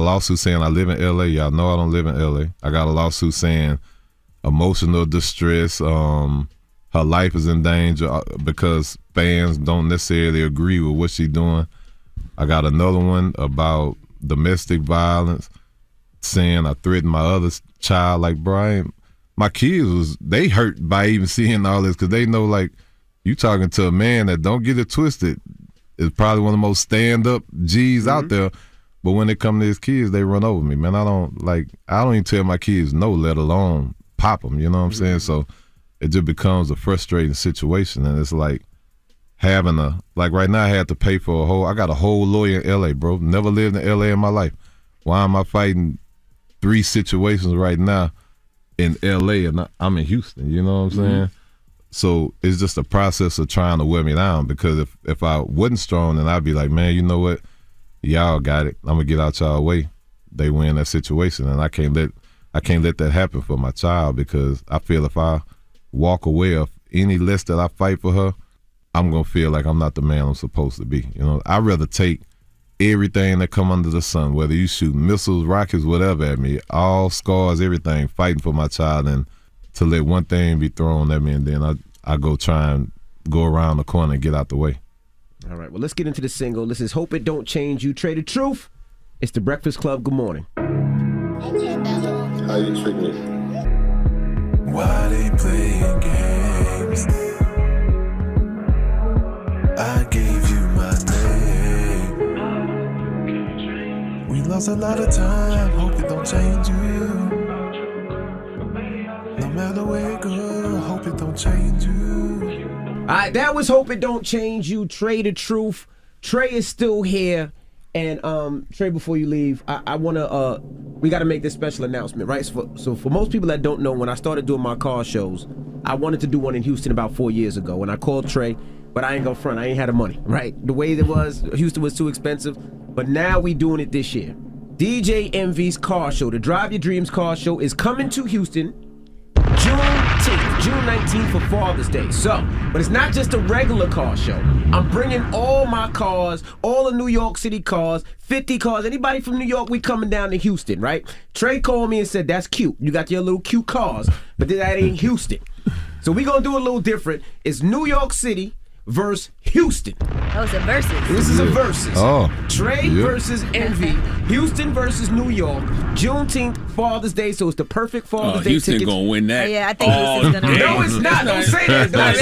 Speaker 18: a lawsuit saying I live in L.A. Y'all know I don't live in L.A. I got a lawsuit saying emotional distress. Her life is in danger because fans don't necessarily agree with what she's doing. I got another one about domestic violence, saying I threatened my other child. Like, Brian, my kids they hurt by even seeing all this because they know, like, you talking to a man that, don't get it twisted, is probably one of the most stand-up G's out there. But when it comes to his kids, they run over me, man. I don't even tell my kids no, let alone pop them. You know what I'm saying? So it just becomes a frustrating situation, and it's like having like right now I had to pay for I got a whole lawyer in L.A., bro. Never lived in L.A. in my life. Why am I fighting 3 situations right now in L.A. and I'm in Houston? You know what I'm saying? So it's just a process of trying to wear me down, because if I wasn't strong, then I'd be like, man, you know what? Y'all got it. I'm gonna get out y'all way. They win that situation, and I can't let that happen for my child, because I feel if I walk away of any less that I fight for her, I'm gonna feel like I'm not the man I'm supposed to be. You know, I'd rather take everything that come under the sun, whether you shoot missiles, rockets, whatever at me, all scars, everything, fighting for my child, and to let one thing be thrown at me, and then I go try and go around the corner and get out the way.
Speaker 1: All right, well, let's get into the single. This is Hope It Don't Change You. Trey the Truth. It's the Breakfast Club. Good morning.
Speaker 19: How you treat me?
Speaker 8: Why they playing games? I gave you my name. We lost a lot of time. Hope it don't change you. No matter where it goes, hope it don't change you.
Speaker 1: All right, that was Hope It Don't Change You. Trey the Truth. Trey is still here. And Trey, before you leave, I wanna we gotta make this special announcement, right? So for most people that don't know, when I started doing my car shows, I wanted to do one in Houston about 4 years ago, and I called Trey, but I ain't gonna front, I ain't had the money, right? The way it was, Houston was too expensive, but now we doing it this year. DJ Envy's car show, the Drive Your Dreams car show, is coming to Houston June 19th for Father's Day. So, but it's not just a regular car show. I'm bringing all my cars, all the New York City cars, 50 cars. Anybody from New York, we coming down to Houston, right? Trey called me and said, that's cute. You got your little cute cars, but that ain't Houston. So we gonna do a little different. It's New York City versus Houston.
Speaker 2: Oh, it's a versus.
Speaker 1: This is a versus.
Speaker 18: Oh.
Speaker 1: Trey versus Envy. Houston versus New York. Juneteenth, Father's Day, so it's the perfect Father's Day
Speaker 3: Houston
Speaker 1: tickets.
Speaker 3: gonna win that.
Speaker 2: Yeah, I think Houston's gonna win.
Speaker 1: No, it's not. Don't say that. Don't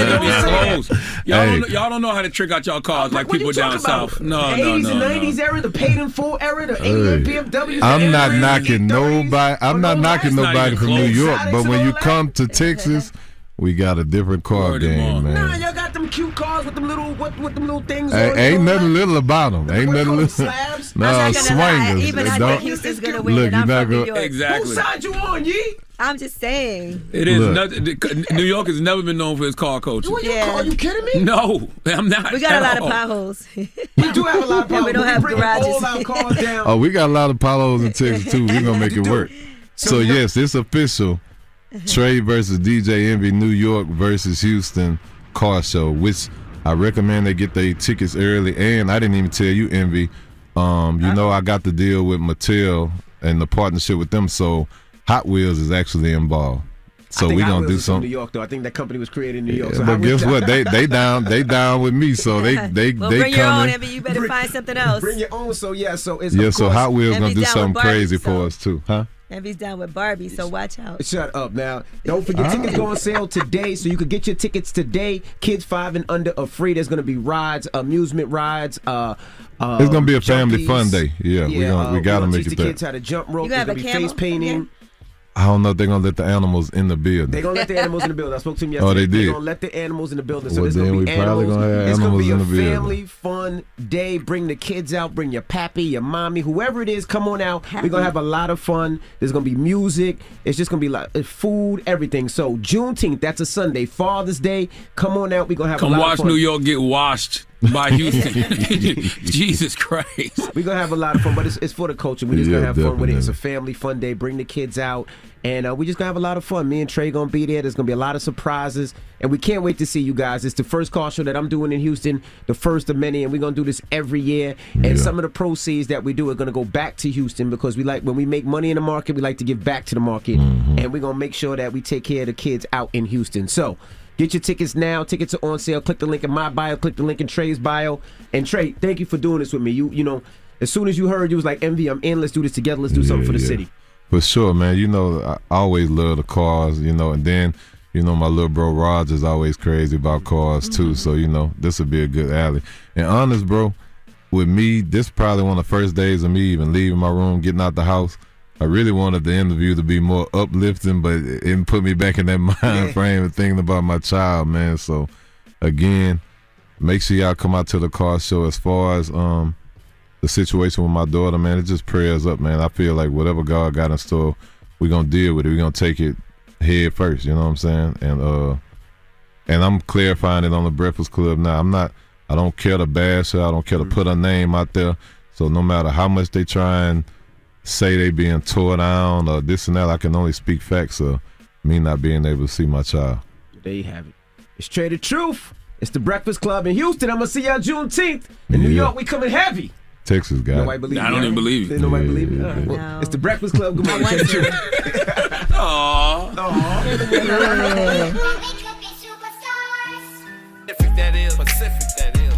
Speaker 1: say that.
Speaker 3: Y'all don't know how to trick out y'all cars like people down south. No.
Speaker 1: 80s and 90s era, the paid in full era, the 88 BMW.
Speaker 18: I'm not knocking nobody. I'm not knocking nobody from New York, but when you come to Texas, we got a different car game, man.
Speaker 1: Nah, y'all got them cute cars with them little things on.
Speaker 18: Ain't nothing little about them. Ain't nothing little.
Speaker 1: Slabs.
Speaker 18: No, swingers.
Speaker 2: Even I think Houston's gonna win.
Speaker 18: Look,
Speaker 2: And I'm
Speaker 18: you're
Speaker 2: from New
Speaker 18: not
Speaker 2: York.
Speaker 3: Exactly.
Speaker 1: Whose side you on, Yee?
Speaker 2: I'm just saying.
Speaker 3: It is. New York has never been known for its car culture.
Speaker 1: Are you kidding me?
Speaker 3: No, I'm not.
Speaker 2: We got a lot of potholes.
Speaker 1: We do have a lot of potholes.
Speaker 2: We don't have garages.
Speaker 1: All our cars down.
Speaker 18: Oh, we got a lot of potholes in Texas too. We're gonna make it work. So yes, it's official. Trey versus DJ Envy, New York versus Houston car show, which I recommend they get their tickets early. And I didn't even tell you, Envy, you know I got the deal with Mattel and the partnership with them, so Hot Wheels is actually involved. So we gonna do something.
Speaker 1: New York, though. I think that company was created in New York.
Speaker 18: Yeah,
Speaker 1: so
Speaker 18: but guess what? They down with me. So they
Speaker 2: well,
Speaker 18: they
Speaker 2: bring your own,
Speaker 18: coming.
Speaker 2: Envy. You better find something else.
Speaker 1: Bring your own. So it's
Speaker 18: So Hot Wheels gonna
Speaker 2: Envy's
Speaker 18: do
Speaker 2: down
Speaker 18: something
Speaker 2: with Barbie,
Speaker 18: crazy
Speaker 2: so-
Speaker 18: for us too, huh?
Speaker 2: Envy's down with Barbie, so watch out.
Speaker 1: Shut up now. Don't forget, tickets go on sale today, so you can get your tickets today. Kids 5 and under are free. There's going to be rides, amusement rides.
Speaker 18: It's gonna be a family fun day. Yeah, we gotta make
Speaker 1: teach
Speaker 18: it
Speaker 1: the
Speaker 18: there.
Speaker 1: kids how to jump rope.
Speaker 2: You
Speaker 1: There's
Speaker 2: gonna
Speaker 1: going to
Speaker 2: have
Speaker 1: be
Speaker 2: a
Speaker 1: face
Speaker 2: camel
Speaker 1: painting.
Speaker 18: I don't know if they're gonna let the animals in the building.
Speaker 1: They're going to let the animals in the building. I spoke to them yesterday.
Speaker 18: Oh, they did?
Speaker 1: They're going to let the animals in the building. So
Speaker 18: Well,
Speaker 1: there's going
Speaker 18: then
Speaker 1: to be
Speaker 18: we probably
Speaker 1: animals.
Speaker 18: gonna have
Speaker 1: It's going to be a
Speaker 18: animals in the building.
Speaker 1: family fun day. Bring the kids out. Bring your pappy, your mommy, whoever it is. Come on out. We're going to have a lot of fun. There's going to be music. It's just going to be like food, everything. So Juneteenth, that's a Sunday. Father's Day, come on out. We're going to have a lot of fun.
Speaker 3: Watch New York get washed. by Houston. Jesus Christ.
Speaker 1: We're going to have a lot of fun, but it's for the culture. We're just going to have fun with it. It's a
Speaker 18: definitely.
Speaker 1: family fun day. Bring the kids out, and we're just going to have a lot of fun. Me and Trey going to be there. There's going to be a lot of surprises, and we can't wait to see you guys. It's the first car show that I'm doing in Houston, the first of many, and we're going to do this every year. And some of the proceeds that we do are going to go back to Houston because we like, when we make money in the market, we like to give back to the market, and we're going to make sure that we take care of the kids out in Houston. So, get your tickets now. Tickets are on sale. Click the link in my bio. Click the link in Trey's bio. And Trey, thank you for doing this with me. You know, as soon as you heard, you was like, MV, I'm in. Let's do this together. Let's do something for the city.
Speaker 18: For sure, man. You know, I always love the cars, you know, and then, you know, my little bro Rodgers always crazy about cars too. So, you know, this would be a good alley. And honest, bro, with me, this is probably one of the first days of me even leaving my room, getting out the house. I really wanted the interview to be more uplifting, but it put me back in that mind frame of thinking about my child, man. So, again, make sure y'all come out to the car show. As far as the situation with my daughter, man, it's just prayers up, man. I feel like whatever God got in store, we're going to deal with it. We're going to take it head first, you know what I'm saying? And I'm clarifying it on the Breakfast Club now. I don't care to bash her. I don't care to put her name out there. So no matter how much they try and say they being tore down or this and that, I can only speak facts of me not being able to see my child.
Speaker 1: There you have it. It's Trey the Truth. It's the Breakfast Club in Houston. I'm going to see y'all Juneteenth. In New York, we coming heavy.
Speaker 18: Texas guy.
Speaker 1: Nobody believe
Speaker 3: I don't even believe it.
Speaker 1: Nobody believe it? All right. Well, it's the Breakfast Club. Good morning. Trey the Truth.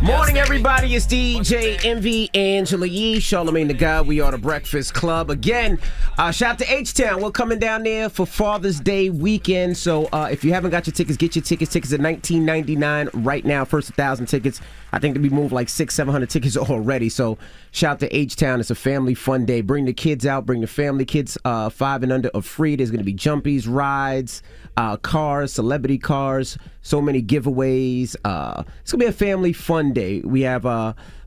Speaker 1: Morning, everybody. It's DJ Envy, Angela Yee, Charlamagne the God. We are the Breakfast Club. Again, shout out to H-Town. We're coming down there for Father's Day weekend. So if you haven't got your tickets, get your tickets. Tickets are $19.99 right now. First 1,000 tickets. I think we moved like 600-700 tickets already. So shout out to H-Town. It's a family fun day. Bring the kids out. Bring the family. Kids 5 and under are free. There's going to be jumpies, rides, cars, celebrity cars, so many giveaways. It's going to be a family fun day. We have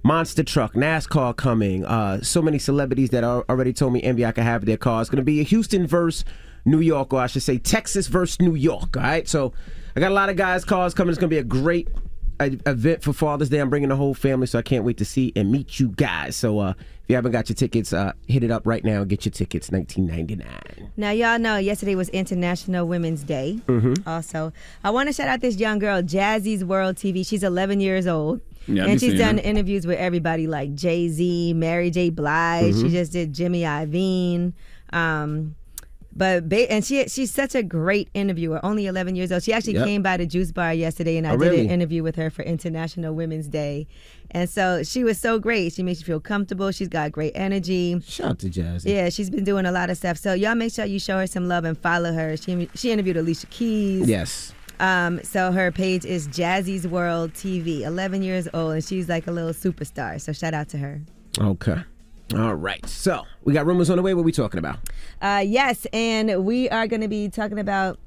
Speaker 1: Monster Truck, NASCAR coming. So many celebrities that already told me Envy I could have their cars. It's going to be a Houston versus New York, or I should say Texas versus New York. All right, so I got a lot of guys' cars coming. It's going to be a great event for Father's Day. I'm bringing the whole family, so I can't wait to see and meet you guys. So if you haven't got your tickets, hit it up right now and get your tickets. $19.99.
Speaker 2: Now, y'all know yesterday was International Women's Day. Also, I want to shout out this young girl, Jazzy's World TV. She's 11 years old.
Speaker 3: Yeah,
Speaker 2: and she's done interviews with everybody like Jay-Z, Mary J. Blige. She just did Jimmy Iovine. She's such a great interviewer. Only 11 years old. She actually came by the Juice Bar yesterday, and I did an interview with her for International Women's Day. And so she was so great. She makes you feel comfortable. She's got great energy.
Speaker 1: Shout out to Jazzy.
Speaker 2: Yeah, she's been doing a lot of stuff. So y'all make sure you show her some love and follow her. She interviewed Alicia Keys.
Speaker 1: Yes.
Speaker 2: So her page is Jazzy's World TV. 11 years old, and she's like a little superstar. So shout out to her.
Speaker 1: Okay. All right. So we got rumors on the way. What are we talking about?
Speaker 2: Yes, and we are going to be talking about.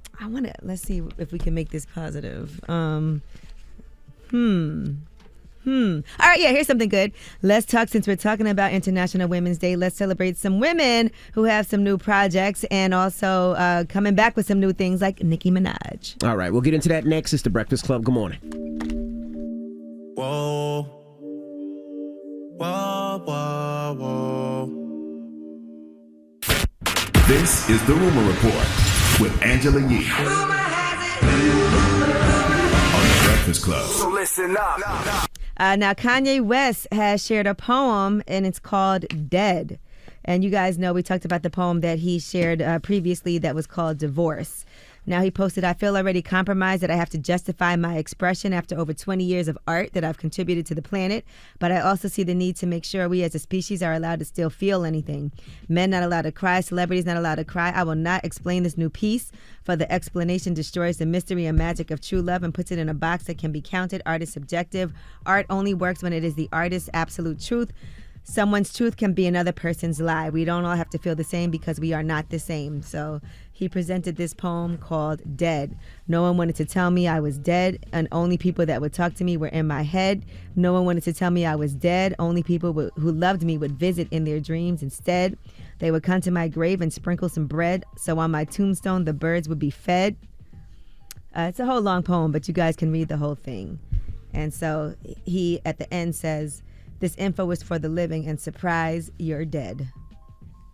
Speaker 2: Let's see if we can make this positive. All right, here's something good. Let's talk, since we're talking about International Women's Day, let's celebrate some women who have some new projects and also coming back with some new things like Nicki Minaj.
Speaker 1: All right, we'll get into that next. It's the Breakfast Club. Good morning.
Speaker 8: Whoa. Whoa, whoa, whoa.
Speaker 5: This is the Rumor Report with Angela Yee on the Breakfast Club.
Speaker 8: So listen up.
Speaker 2: Now, Kanye West has shared a poem, and it's called Dead. And you guys know we talked about the poem that he shared previously that was called Divorce. Now he posted, I feel already compromised that I have to justify my expression after over 20 years of art that I've contributed to the planet, but I also see the need to make sure we as a species are allowed to still feel anything. Men not allowed to cry, celebrities not allowed to cry. I will not explain this new piece, for the explanation destroys the mystery and magic of true love and puts it in a box that can be counted. Art is subjective. Art only works when it is the artist's absolute truth. Someone's truth can be another person's lie. We don't all have to feel the same because we are not the same. So he presented this poem called Dead. No one wanted to tell me I was dead, and only people that would talk to me were in my head. No one wanted to tell me I was dead. Only people who loved me would visit in their dreams instead. They would come to my grave and sprinkle some bread, so on my tombstone the birds would be fed. It's a whole long poem, but you guys can read the whole thing. And so he, at the end, says, "This info is for the living, and surprise, you're dead,"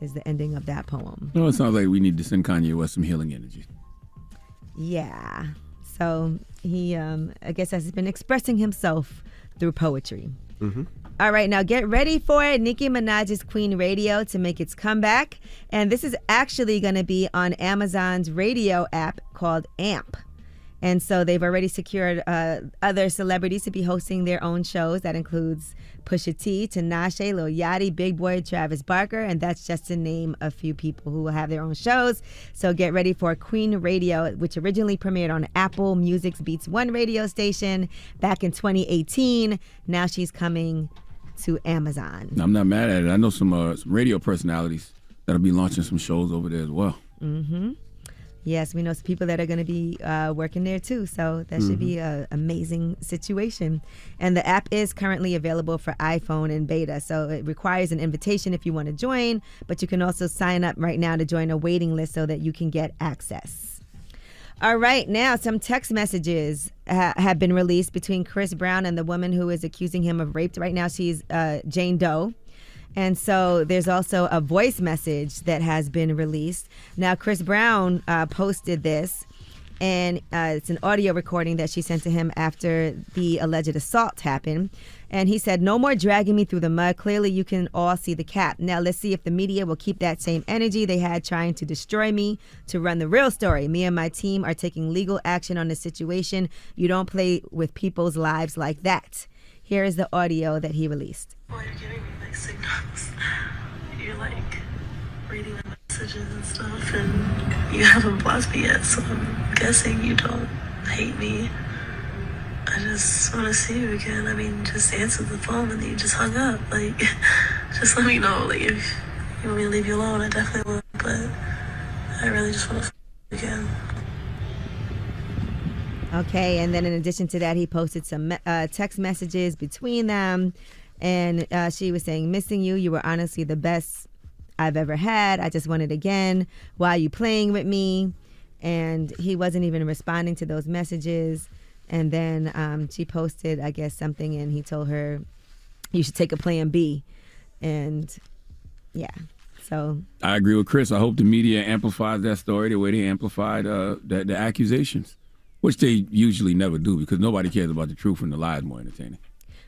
Speaker 2: is the ending of that poem.
Speaker 3: Well, it sounds like we need to send Kanye West some healing energy.
Speaker 2: Yeah. So he, I guess, has been expressing himself through poetry.
Speaker 1: Mm-hmm.
Speaker 2: All right, now get ready for Nicki Minaj's Queen Radio to make its comeback. And this is actually going to be on Amazon's radio app called AMP. And so they've already secured other celebrities to be hosting their own shows. That includes Pusha T, Tinashe, Lil Yachty, Big Boy, Travis Barker, and that's just to name a few people who will have their own shows. So get ready for Queen Radio, which originally premiered on Apple Music's Beats One radio station back in 2018. Now she's coming to Amazon.
Speaker 3: I'm not mad at it. I know some radio personalities that'll be launching some shows over there as well.
Speaker 2: Mm-hmm. Yes, we know some people that are going to be working there too, so that should be an amazing situation. And the app is currently available for iPhone in beta, so it requires an invitation if you want to join, but you can also sign up right now to join a waiting list so that you can get access. All right, now some text messages have been released between Chris Brown and the woman who is accusing him of rape. Right now she's Jane Doe. And so there's also a voice message that has been released. Now, Chris Brown posted this, and it's an audio recording that she sent to him after the alleged assault happened. And he said, "No more dragging me through the mud. Clearly, you can all see the cap. Now, let's see if the media will keep that same energy they had trying to destroy me to run the real story. Me and my team are taking legal action on this situation. You don't play with people's lives like that." Here is the audio that he released.
Speaker 19: Well, you're giving me like signals. You're like reading the messages and stuff, and you haven't blocked me yet, so I'm guessing you don't hate me. I just want to see you again. I mean, just answer the phone and then you just hung up. Like, just let me know. Like, if you want me to leave you alone, I definitely will. But I really just want to you again.
Speaker 2: Okay, and then in addition to that, he posted some text messages between them. And she was saying, "Missing you. You were honestly the best I've ever had. I just want it again. Why are you playing with me?" And he wasn't even responding to those messages. And then she posted, I guess, something, and he told her, "You should take a plan B." And yeah, so.
Speaker 3: I agree with Chris. I hope the media amplifies that story the way they amplified the accusations, which they usually never do because nobody cares about the truth and the lie is more entertaining.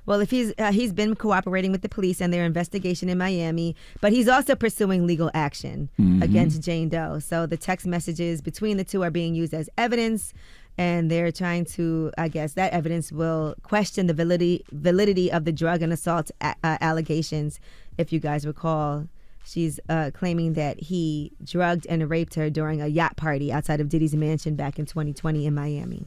Speaker 2: Well, if he's been cooperating with the police and their investigation in Miami, but he's also pursuing legal action against Jane Doe. So the text messages between the two are being used as evidence, and they're trying to, I guess, that evidence will question the validity of the drug and assault allegations. If you guys recall, she's claiming that he drugged and raped her during a yacht party outside of Diddy's mansion back in 2020 in Miami.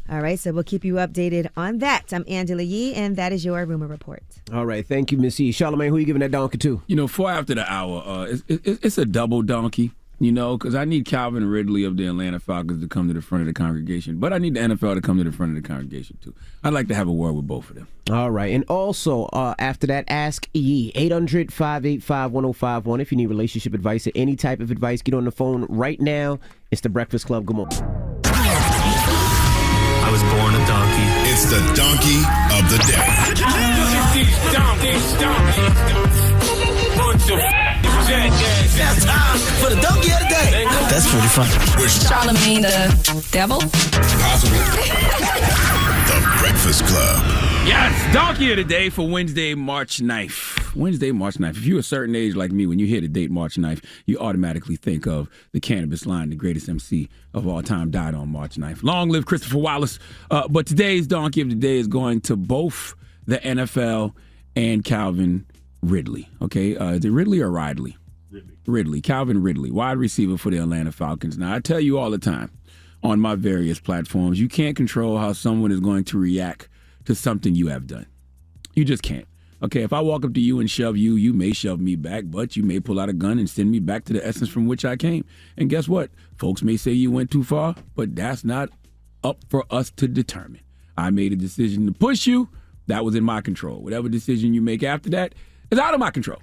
Speaker 2: All right, so we'll keep you updated on that. I'm Angela Yee, and that is your Rumor Report.
Speaker 1: All right, thank you, Miss Yee. Charlamagne, who you giving that donkey to?
Speaker 3: You know, 4 after the hour, it's a double donkey, you know, because I need Calvin Ridley of the Atlanta Falcons to come to the front of the congregation, but I need the NFL to come to the front of the congregation, too. I'd like to have a word with both of them.
Speaker 1: All right, and also, after that, Ask Yee, 800-585-1051. If you need relationship advice or any type of advice, get on the phone right now. It's The Breakfast Club. Good morning.
Speaker 20: I was born a donkey.
Speaker 5: It's the donkey of the day.
Speaker 8: That's time for the donkey of the day.
Speaker 20: That's pretty fun.
Speaker 8: Charlamagne the devil?
Speaker 5: Possible. The Breakfast Club.
Speaker 3: Yes, donkey of the day for Wednesday, March 9th. Wednesday, March 9th. If you're a certain age like me, when you hear the date March 9th, you automatically think of the Cannabis Line, the greatest MC of all time, died on March 9th. Long live Christopher Wallace. But today's donkey of the day is going to both the NFL and Calvin Ridley. Okay, is it Ridley or Ridley? Ridley. Calvin Ridley, wide receiver for the Atlanta Falcons. Now, I tell you all the time on my various platforms, you can't control how someone is going to react to something you have done. You just can't. Okay, if I walk up to you and shove you, you may shove me back, but you may pull out a gun and send me back to the essence from which I came. And guess what? Folks may say you went too far, but that's not up for us to determine. I made a decision to push you. That was in my control. Whatever decision you make after that is out of my control,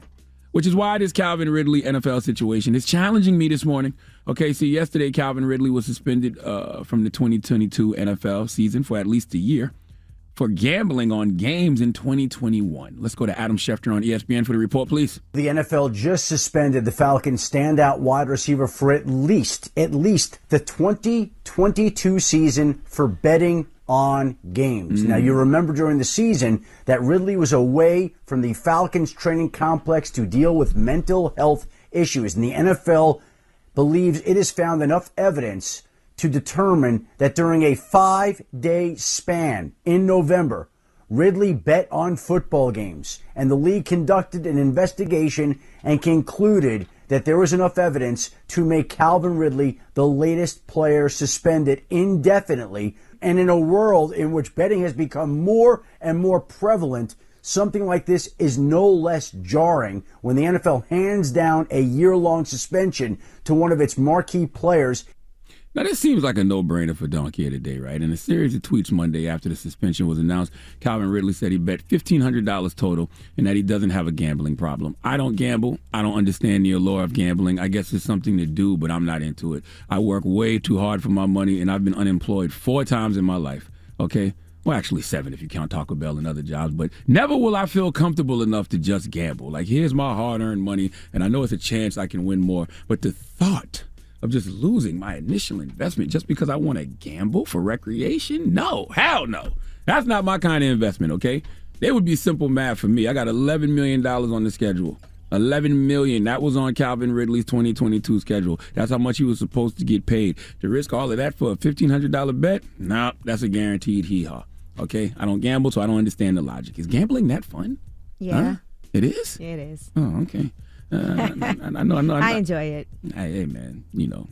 Speaker 3: which is why this Calvin Ridley NFL situation is challenging me this morning. Okay, see, yesterday Calvin Ridley was suspended from the 2022 NFL season for at least a year. for gambling on games in 2021. Let's go to Adam Schefter on ESPN for the report, please.
Speaker 21: The NFL just suspended the Falcons' standout wide receiver for at least the 2022 season for betting on games. Now, you remember during the season that Ridley was away from the Falcons training complex to deal with mental health issues, and the NFL believes it has found enough evidence to determine that during a 5-day span in November, Ridley bet on football games, and the league conducted an investigation and concluded that there was enough evidence to make Calvin Ridley the latest player suspended indefinitely. And in a world in which betting has become more and more prevalent, something like this is no less jarring when the NFL hands down a year-long suspension to one of its marquee players.
Speaker 3: Now, this seems like a no-brainer for Donkey of the Day, right? In a series of tweets Monday after the suspension was announced, Calvin Ridley said he bet $1,500 total and that he doesn't have a gambling problem. I don't gamble. I don't understand the allure of gambling. I guess it's something to do, but I'm not into it. I work way too hard for my money, and I've been unemployed 4 times in my life, okay? Well, actually 7 if you count Taco Bell and other jobs, but never will I feel comfortable enough to just gamble. Like, here's my hard-earned money, and I know it's a chance I can win more, but the thought of just losing my initial investment just because I want to gamble for recreation? No, hell no. That's not my kind of investment, okay? It would be simple math for me. I got $11 million on the schedule. $11 million. That was on Calvin Ridley's 2022 schedule. That's how much he was supposed to get paid. To risk all of that for a $1,500 bet? Nah, that's a guaranteed hee-haw, okay? I don't gamble, so I don't understand the logic. Is gambling that fun?
Speaker 2: Yeah.
Speaker 3: Huh? It is?
Speaker 2: It is.
Speaker 3: Oh, okay. I know.
Speaker 2: I enjoy it.
Speaker 3: Hey, man,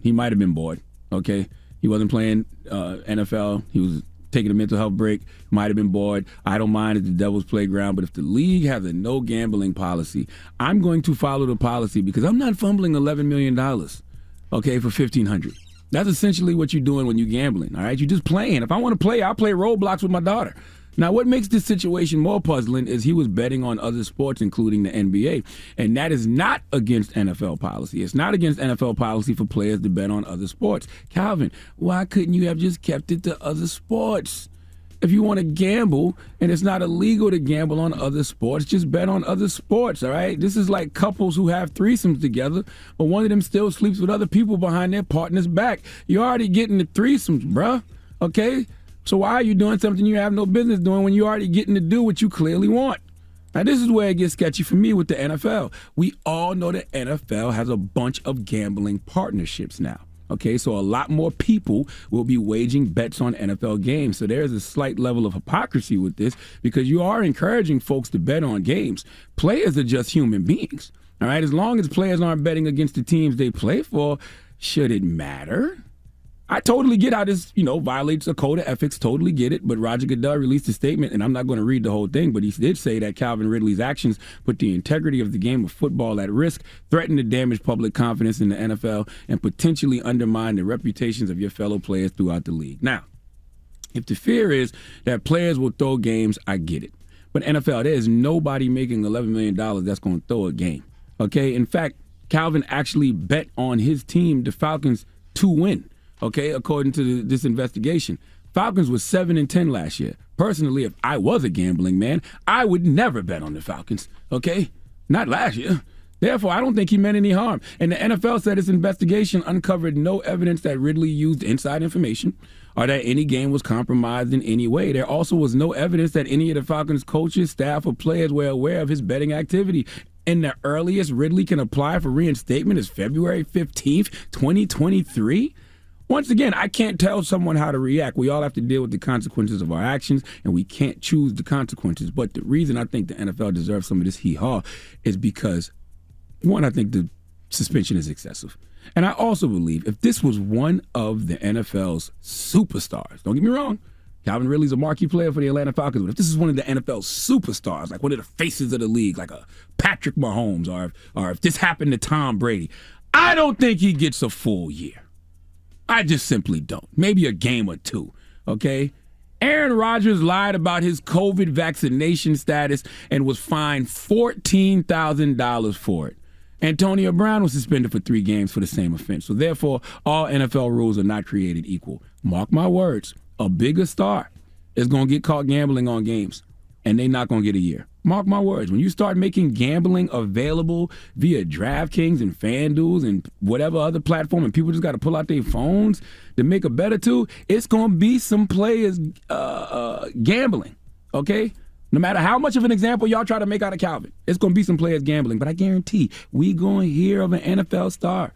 Speaker 3: he might have been bored, okay? He wasn't playing NFL. He was taking a mental health break, might have been bored. I don't mind at the devil's playground, but if the league has a no gambling policy, I'm going to follow the policy because I'm not fumbling $11 million, okay, for $1,500. That's essentially what you're doing when you're gambling, all right? You're just playing. If I want to play, I'll play Roblox with my daughter. Now, what makes this situation more puzzling is he was betting on other sports, including the NBA, and that is not against NFL policy. It's not against NFL policy for players to bet on other sports. Calvin, why couldn't you have just kept it to other sports? If you want to gamble and it's not illegal to gamble on other sports, just bet on other sports, all right? This is like couples who have threesomes together, but one of them still sleeps with other people behind their partner's back. You're already getting the threesomes, bruh, okay? So why are you doing something you have no business doing when you're already getting to do what you clearly want? Now, this is where it gets sketchy for me with the NFL. We all know the NFL has a bunch of gambling partnerships now. Okay, so a lot more people will be waging bets on NFL games. So there's a slight level of hypocrisy with this because you are encouraging folks to bet on games. Players are just human beings. All right, as long as players aren't betting against the teams they play for, should it matter? I totally get how this, violates a code of ethics, totally get it, but Roger Goodell released a statement, and I'm not going to read the whole thing, but he did say that Calvin Ridley's actions put the integrity of the game of football at risk, threaten to damage public confidence in the NFL, and potentially undermine the reputations of your fellow players throughout the league. Now, if the fear is that players will throw games, I get it. But NFL, there's nobody making $11 million that's going to throw a game, okay? In fact, Calvin actually bet on his team, the Falcons, to win. Okay, according to this investigation, Falcons was 7-10 last year. Personally, if I was a gambling man, I would never bet on the Falcons. Okay, not last year. Therefore, I don't think he meant any harm. And the NFL said its investigation uncovered no evidence that Ridley used inside information or that any game was compromised in any way. There also was no evidence that any of the Falcons' coaches, staff, or players were aware of his betting activity. And the earliest Ridley can apply for reinstatement is February 15th, 2023. Once again, I can't tell someone how to react. We all have to deal with the consequences of our actions, and we can't choose the consequences. But the reason I think the NFL deserves some of this hee-haw is because, one, I think the suspension is excessive. And I also believe if this was one of the NFL's superstars, don't get me wrong, Calvin Ridley's a marquee player for the Atlanta Falcons, but if this is one of the NFL's superstars, like one of the faces of the league, like a Patrick Mahomes, or if this happened to Tom Brady, I don't think he gets a full year. I just simply don't. Maybe a game or two, okay? Aaron Rodgers lied about his COVID vaccination status and was fined $14,000 for it. Antonio Brown was suspended for 3 games for the same offense. So therefore, all NFL rules are not created equal. Mark my words, a bigger star is going to get caught gambling on games, and they're not going to get a year. Mark my words. When you start making gambling available via DraftKings and FanDuels and whatever other platform, and people just got to pull out their phones to make a bet or two, it's going to be some players gambling, okay? No matter how much of an example y'all try to make out of Calvin, it's going to be some players gambling. But I guarantee we going to hear of an NFL star,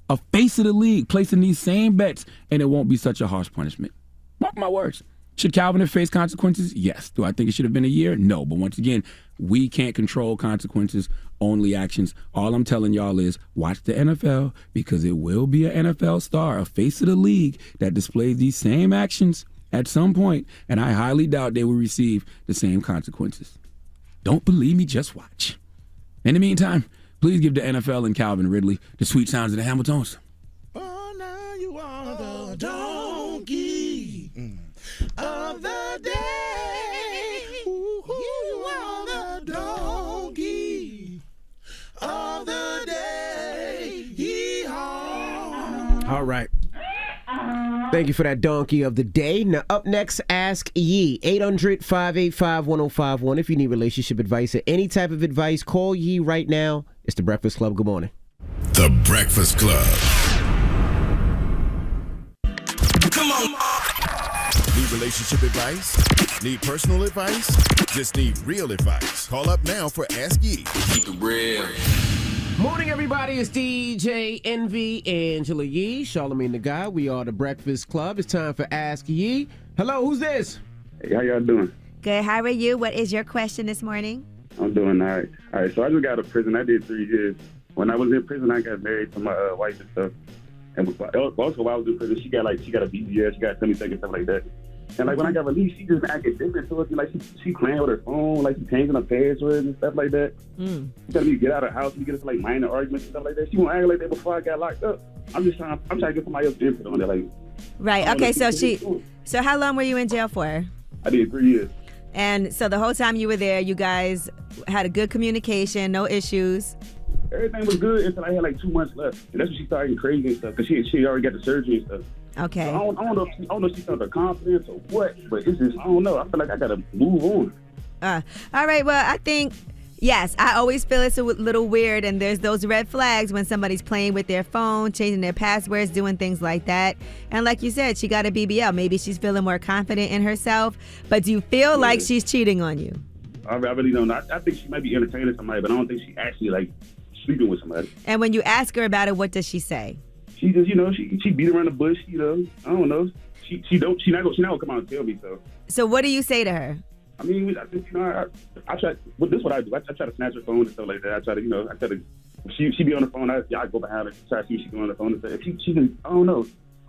Speaker 3: a face of the league, placing these same bets, and it won't be such a harsh punishment. Mark my words. Should Calvin have faced consequences? Yes. Do I think it should have been a year? No. But once again, we can't control consequences, only actions. All I'm telling y'all is watch the NFL, because it will be an NFL star, a face of the league that displays these same actions at some point, and I highly doubt they will receive the same consequences. Don't believe me? Just watch. In the meantime, please give the NFL and Calvin Ridley the sweet sounds of the Hamiltons.
Speaker 8: Oh, now you are the donkey of the day. You are the donkey of the day. Yee-haw.
Speaker 1: All right. Thank you for that donkey of the day. Now, up next, Ask Yee. 800-585-1051. If you need relationship advice or any type of advice, call Yee right now. It's The Breakfast Club. Good morning.
Speaker 5: The Breakfast Club.
Speaker 8: Come on.
Speaker 5: Need relationship advice? Need personal advice? Just need real advice. Call up now for Ask Yee. Keep it real.
Speaker 1: Morning, everybody. It's DJ Envy, Angela Yee, Charlamagne the Guy. We are The Breakfast Club. It's time for Ask Yee. Hello, who's this?
Speaker 22: Hey, how y'all doing?
Speaker 2: Good. How are you? What is your question this morning?
Speaker 22: I'm doing all right. All right, so I just got out of prison. I did 3 years. When I was in prison, I got married to my wife and stuff. And also while I was in prison, she got a BBS, she got 20 seconds, stuff like that. And like when I got released, she just acted different towards me. Like she playing with her phone, like she changing her passwords and stuff like that. She telling me to get out of the house, we get into like minor arguments and stuff like that. She won't act like that before I got locked up. I'm trying to get somebody else's input on it. Like,
Speaker 2: right. Okay. So how long were you in jail for?
Speaker 22: I did 3 years.
Speaker 2: And so the whole time you were there, you guys had a good communication, no issues.
Speaker 22: Everything was good until I had like 2 months left, and that's when she started getting crazy and stuff. Cause she already got the surgery and stuff.
Speaker 2: Okay.
Speaker 22: So I don't know if she felt her confidence or what, but it's just I don't know. I feel like I gotta move on.
Speaker 2: All right. Well, I think yes. I always feel it's a little weird, and there's those red flags when somebody's playing with their phone, changing their passwords, doing things like that. And like you said, she got a BBL. Maybe she's feeling more confident in herself. But do you feel like she's cheating on you?
Speaker 22: I really don't know. I think she might be entertaining somebody, but I don't think she actually like sleeping with somebody.
Speaker 2: And when you ask her about it, what does she say?
Speaker 22: She just, she beat around the bush, I don't know. She not gonna come out and tell me so.
Speaker 2: So what do you say to her?
Speaker 22: I mean, I think, I try, well, this is what I do. I try to snatch her phone and stuff like that. I try to, she be on the phone, I go behind her, try to see if she go on the phone and stuff. If she I don't know.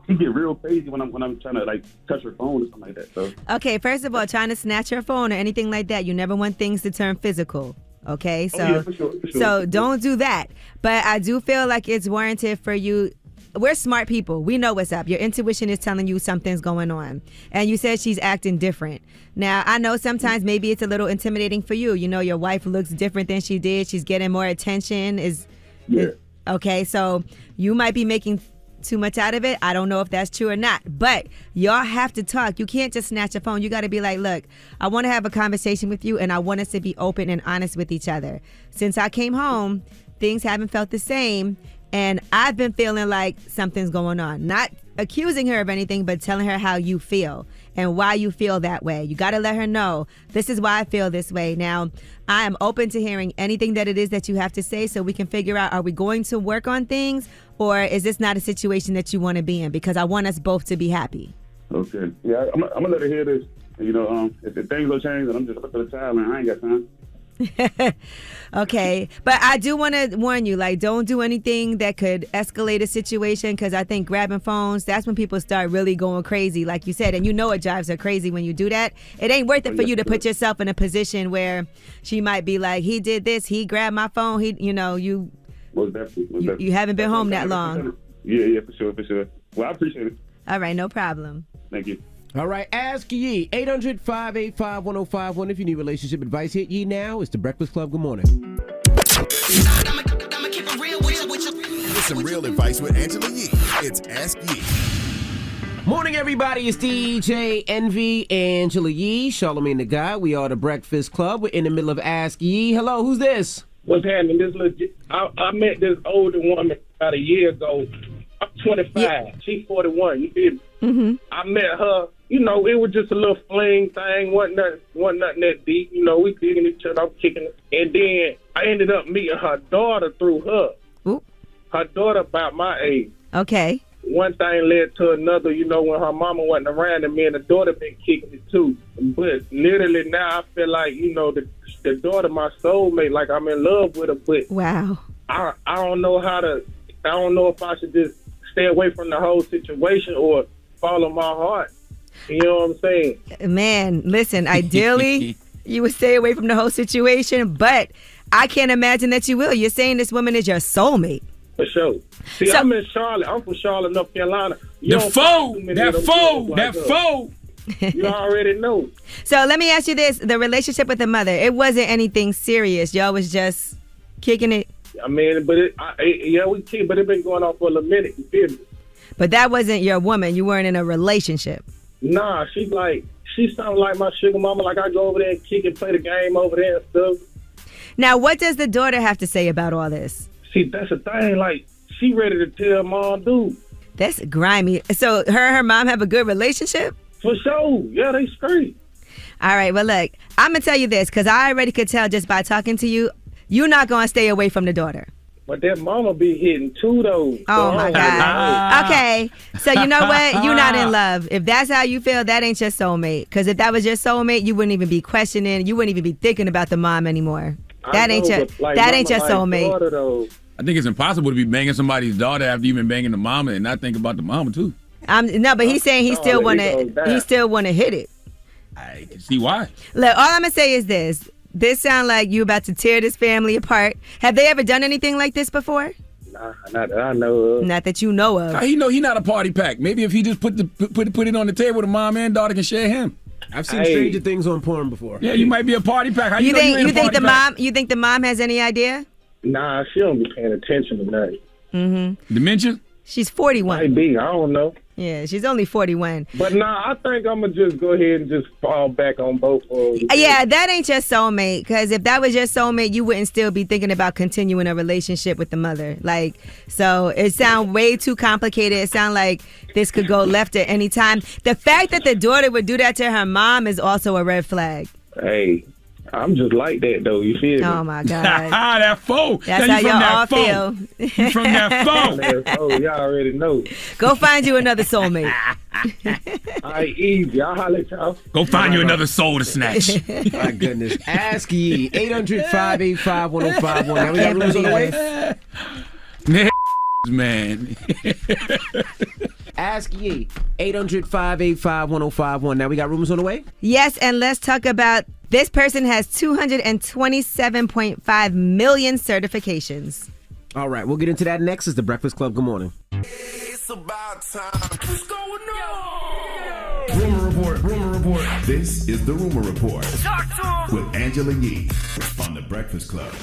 Speaker 22: She get real crazy when I'm trying to like touch her phone or something like that. So.
Speaker 2: Okay, first of all, trying to snatch her phone or anything like that, you never want things to turn physical. Okay, so
Speaker 22: for sure.
Speaker 2: So don't do that. But I do feel like it's warranted for you. We're smart people. We know what's up. Your intuition is telling you something's going on. And you said she's acting different. Now, I know sometimes maybe it's a little intimidating for you. Your wife looks different than she did. She's getting more attention. Okay, so you might be making too much out of it. I don't know if that's true or not. But y'all have to talk. You can't just snatch a phone. You got to be like, look, I want to have a conversation with you, and I want us to be open and honest with each other. Since I came home, things haven't felt the same. And I've been feeling like something's going on. Not accusing her of anything, but telling her how you feel and why you feel that way. You got to let her know, this is why I feel this way. Now, I am open to hearing anything that it is that you have to say so we can figure out, are we going to work on things, or is this not a situation that you want to be in? Because I want us both to be happy.
Speaker 22: Okay. Yeah, I'm going to let her hear this. If things will change, and I'm just up to the time, and I ain't got time.
Speaker 2: Okay, but I do want to warn you, like, don't do anything that could escalate a situation, because I think grabbing phones, that's when people start really going crazy, like you said, and it drives her crazy when you do that. It ain't worth it for you to put yourself in a position where she might be like, he did this, he grabbed my phone, you
Speaker 22: Most definitely.
Speaker 2: You haven't been home that long.
Speaker 22: Yeah, for sure. Well, I appreciate it.
Speaker 2: All right, no problem.
Speaker 22: Thank you.
Speaker 1: All right, Ask Yee, 800-585-1051. If you need relationship advice, hit Yee now. It's The Breakfast Club. Good morning.
Speaker 5: Get some real advice with Angela Yee. It's Ask Yee.
Speaker 1: Morning, everybody. It's DJ Envy, Angela Yee, Charlamagne the Guy. We are the Breakfast Club. We're in the middle of Ask Yee. Hello, who's this?
Speaker 9: What's happening? I met this older woman about a year ago. I'm 25. Yeah. She's 41. You feel me?
Speaker 2: Mm-hmm.
Speaker 9: I met her. You know, it was just a little fling thing. Wasn't nothing that deep. You know, we digging each other. I'm kicking it. And then I ended up meeting her daughter through her.
Speaker 2: Ooh.
Speaker 9: Her daughter about my age.
Speaker 2: Okay.
Speaker 9: One thing led to another. You know, when her mama wasn't around, and me and the daughter been kicking it too. But literally now I feel like, you know, the daughter my soulmate. Like I'm in love with her. But
Speaker 2: wow.
Speaker 9: I don't know how to. I don't know if I should just stay away from the whole situation or follow my heart. You know what I'm saying?
Speaker 2: Man, listen, ideally, you would stay away from the whole situation, but I can't imagine that you will. You're saying this woman is your soulmate.
Speaker 9: For sure. See, I'm in Charlotte. I'm from Charlotte, North Carolina.
Speaker 14: That foe!
Speaker 9: You already know.
Speaker 2: So let me ask you this. The relationship with the mother, it wasn't anything serious. Y'all was just kicking it.
Speaker 9: I mean, but we kick, but it been going on for a little minute. You feel me?
Speaker 2: But that wasn't your woman. You weren't in a relationship.
Speaker 9: Nah, she's something like my sugar mama. Like I go over there and kick and play the game over there and stuff.
Speaker 2: Now, what does the daughter have to say about all this?
Speaker 9: See, that's the thing. Like, she ready to tell mom, dude.
Speaker 2: That's grimy. So her and her mom have a good relationship?
Speaker 9: For sure. Yeah, they straight.
Speaker 2: All right, well, look, I'm going to tell you this, because I already could tell just by talking to you, you're not going to stay away from the daughter.
Speaker 9: But that mama be hitting too, though.
Speaker 2: Oh, my God. Okay. So you know what? You're not in love. If that's how you feel, that ain't your soulmate. Because if that was your soulmate, you wouldn't even be questioning. You wouldn't even be thinking about the mom anymore. That ain't your soulmate.
Speaker 9: Daughter,
Speaker 3: I think it's impossible to be banging somebody's daughter after you've been banging the mama and not think about the mama, too.
Speaker 2: No, but he's saying he still want to hit it.
Speaker 3: I can see why.
Speaker 2: Look, all I'm going to say is this. This sounds like you about to tear this family apart. Have they ever done anything like this before?
Speaker 9: Nah, not that I know of.
Speaker 2: Not that you know of.
Speaker 3: He not a party pack. Maybe if he just put it on the table, the mom and daughter can share him.
Speaker 1: I've seen stranger things on porn before.
Speaker 3: Yeah, you might be a party pack. How
Speaker 2: you think
Speaker 3: the
Speaker 2: mom has any idea?
Speaker 9: Nah, she don't be paying attention to nothing.
Speaker 2: Mm-hmm.
Speaker 3: Dementia?
Speaker 2: She's 41.
Speaker 9: Might be. I don't know.
Speaker 2: Yeah, she's only 41.
Speaker 9: But nah, I think I'm going to just go ahead and just fall back on both of them.
Speaker 2: Yeah, that ain't your soulmate. Because if that was your soulmate, you wouldn't still be thinking about continuing a relationship with the mother. Like, so it sounds way too complicated. It sounds like this could go left at any time. The fact that the daughter would do that to her mom is also a red flag.
Speaker 9: Hey, I'm just like that, though. You feel me?
Speaker 2: Oh, my God.
Speaker 3: That foe.
Speaker 2: That's how y'all all feel.
Speaker 3: You from that foe.
Speaker 9: Oh, y'all already know.
Speaker 2: Go find you another soulmate.
Speaker 9: All right, easy. I'll holler at y'all.
Speaker 3: Go find you another soul to snatch.
Speaker 1: My goodness. Ask Yee. 800-585-1051. Now we got rooms on the way?
Speaker 3: Man.
Speaker 1: Ask Yee. 800-585-1051. Now we got rumors on the way?
Speaker 2: Yes, and let's talk about this person has 227.5 million certifications.
Speaker 1: All right, we'll get into that next. It's the Breakfast Club. Good morning.
Speaker 5: It's about time. What's going on? Rumor report. This is the Rumor Report with Angela Yee on the Breakfast Club.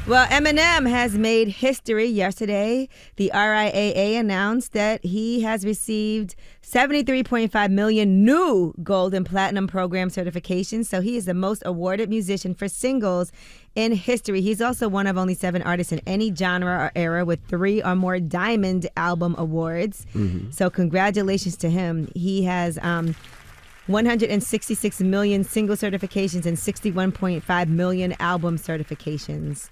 Speaker 2: Well, Eminem has made history yesterday. The RIAA announced that he has received 73.5 million new gold and platinum program certifications. So he is the most awarded musician for singles in history. He's also one of only 7 artists in any genre or era with 3 or more diamond album awards. Mm-hmm. So congratulations to him. He has 166 million single certifications and 61.5 million album certifications.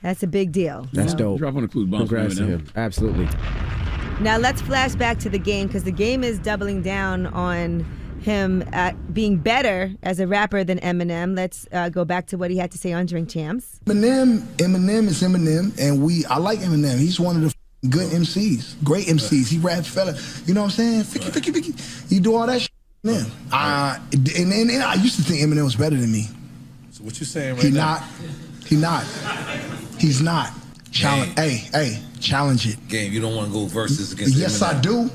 Speaker 2: That's a big deal.
Speaker 1: That's dope.
Speaker 3: Drop on the clues,
Speaker 1: congrats to him. Absolutely.
Speaker 2: Now let's flash back to the game because the game is doubling down on him being better as a rapper than Eminem. Let's go back to what he had to say on Drink Champs.
Speaker 4: Eminem is Eminem, and I like Eminem. He's one of the good MCs, great MCs. He raps fella. You know what I'm saying? Ficky. You do all that shit. And I used to think Eminem was better than me.
Speaker 20: So what you saying right now?
Speaker 4: He's not. Hey, challenge it.
Speaker 20: Game, you don't want to go versus against
Speaker 4: Yes,
Speaker 20: Eminem.
Speaker 4: I do.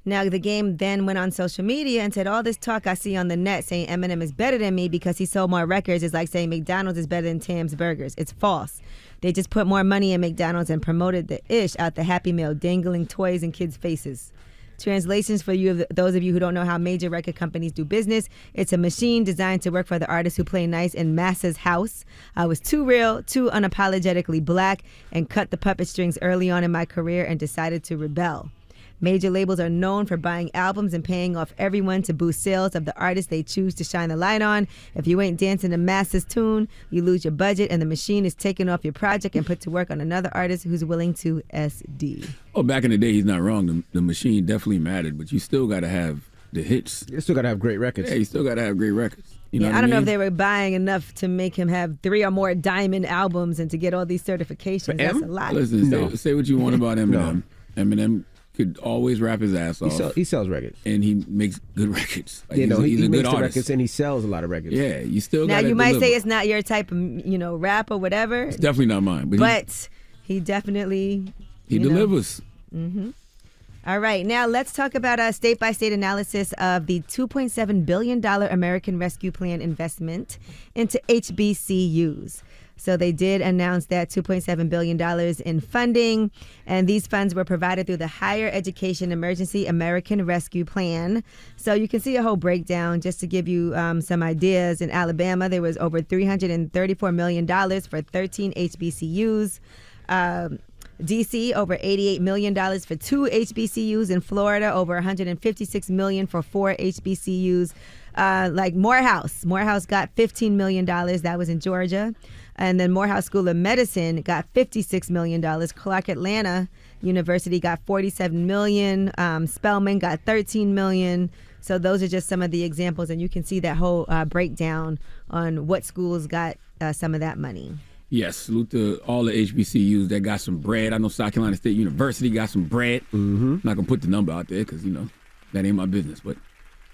Speaker 2: Now, the game then went on social media and said, all this talk I see on the net saying Eminem is better than me because he sold more records is like saying McDonald's is better than Tam's Burgers. It's false. They just put more money in McDonald's and promoted the ish out the Happy Meal, dangling toys in kids' faces. Translations for those of you who don't know how major record companies do business. It's a machine designed to work for the artists who play nice in Massa's house. I was too real, too unapologetically black, and cut the puppet strings early on in my career and decided to rebel. Major labels are known for buying albums and paying off everyone to boost sales of the artist they choose to shine the light on. If you ain't dancing to Massa's tune, you lose your budget and the machine is taken off your project and put to work on another artist who's willing to SD.
Speaker 3: Oh, back in the day, he's not wrong. The machine definitely mattered, but you still got to have the hits.
Speaker 1: You still got to have great records.
Speaker 3: Yeah, you still got to have great records. You know
Speaker 2: I don't know if they were buying enough to make him have 3 or more diamond albums and to get all these certifications. That's a lot.
Speaker 3: Listen, say what you want about Eminem. Eminem could always rap his ass off.
Speaker 1: He sells records.
Speaker 3: And he makes good records. Like,
Speaker 1: he
Speaker 3: he's a
Speaker 1: makes
Speaker 3: good
Speaker 1: the
Speaker 3: artist.
Speaker 1: records and he sells a lot of records.
Speaker 3: Yeah, you still
Speaker 2: Now,
Speaker 3: got
Speaker 2: you might say it's not your type of, rap or whatever.
Speaker 3: It's definitely not mine.
Speaker 2: But he definitely...
Speaker 3: He delivers.
Speaker 2: Mm-hmm. All right. Now, let's talk about a state-by-state analysis of the $2.7 billion American Rescue Plan investment into HBCUs. So they did announce that $2.7 billion in funding, and these funds were provided through the Higher Education Emergency American Rescue Plan. So you can see a whole breakdown. Just to give you some ideas, in Alabama, there was over $334 million for 13 HBCUs. D.C., over $88 million for 2 HBCUs. In Florida, over $156 million for 4 HBCUs. Like Morehouse got $15 million. That was in Georgia. And then Morehouse School of Medicine got $56 million. Clark Atlanta University got $47 million. Spelman got $13 million. So those are just some of the examples, and you can see that whole breakdown on what schools got some of that money.
Speaker 3: Yes, salute to all the HBCUs that got some bread. I know South Carolina State University got some bread. Mm-hmm. I'm not going to put the number out there because, that ain't my business. But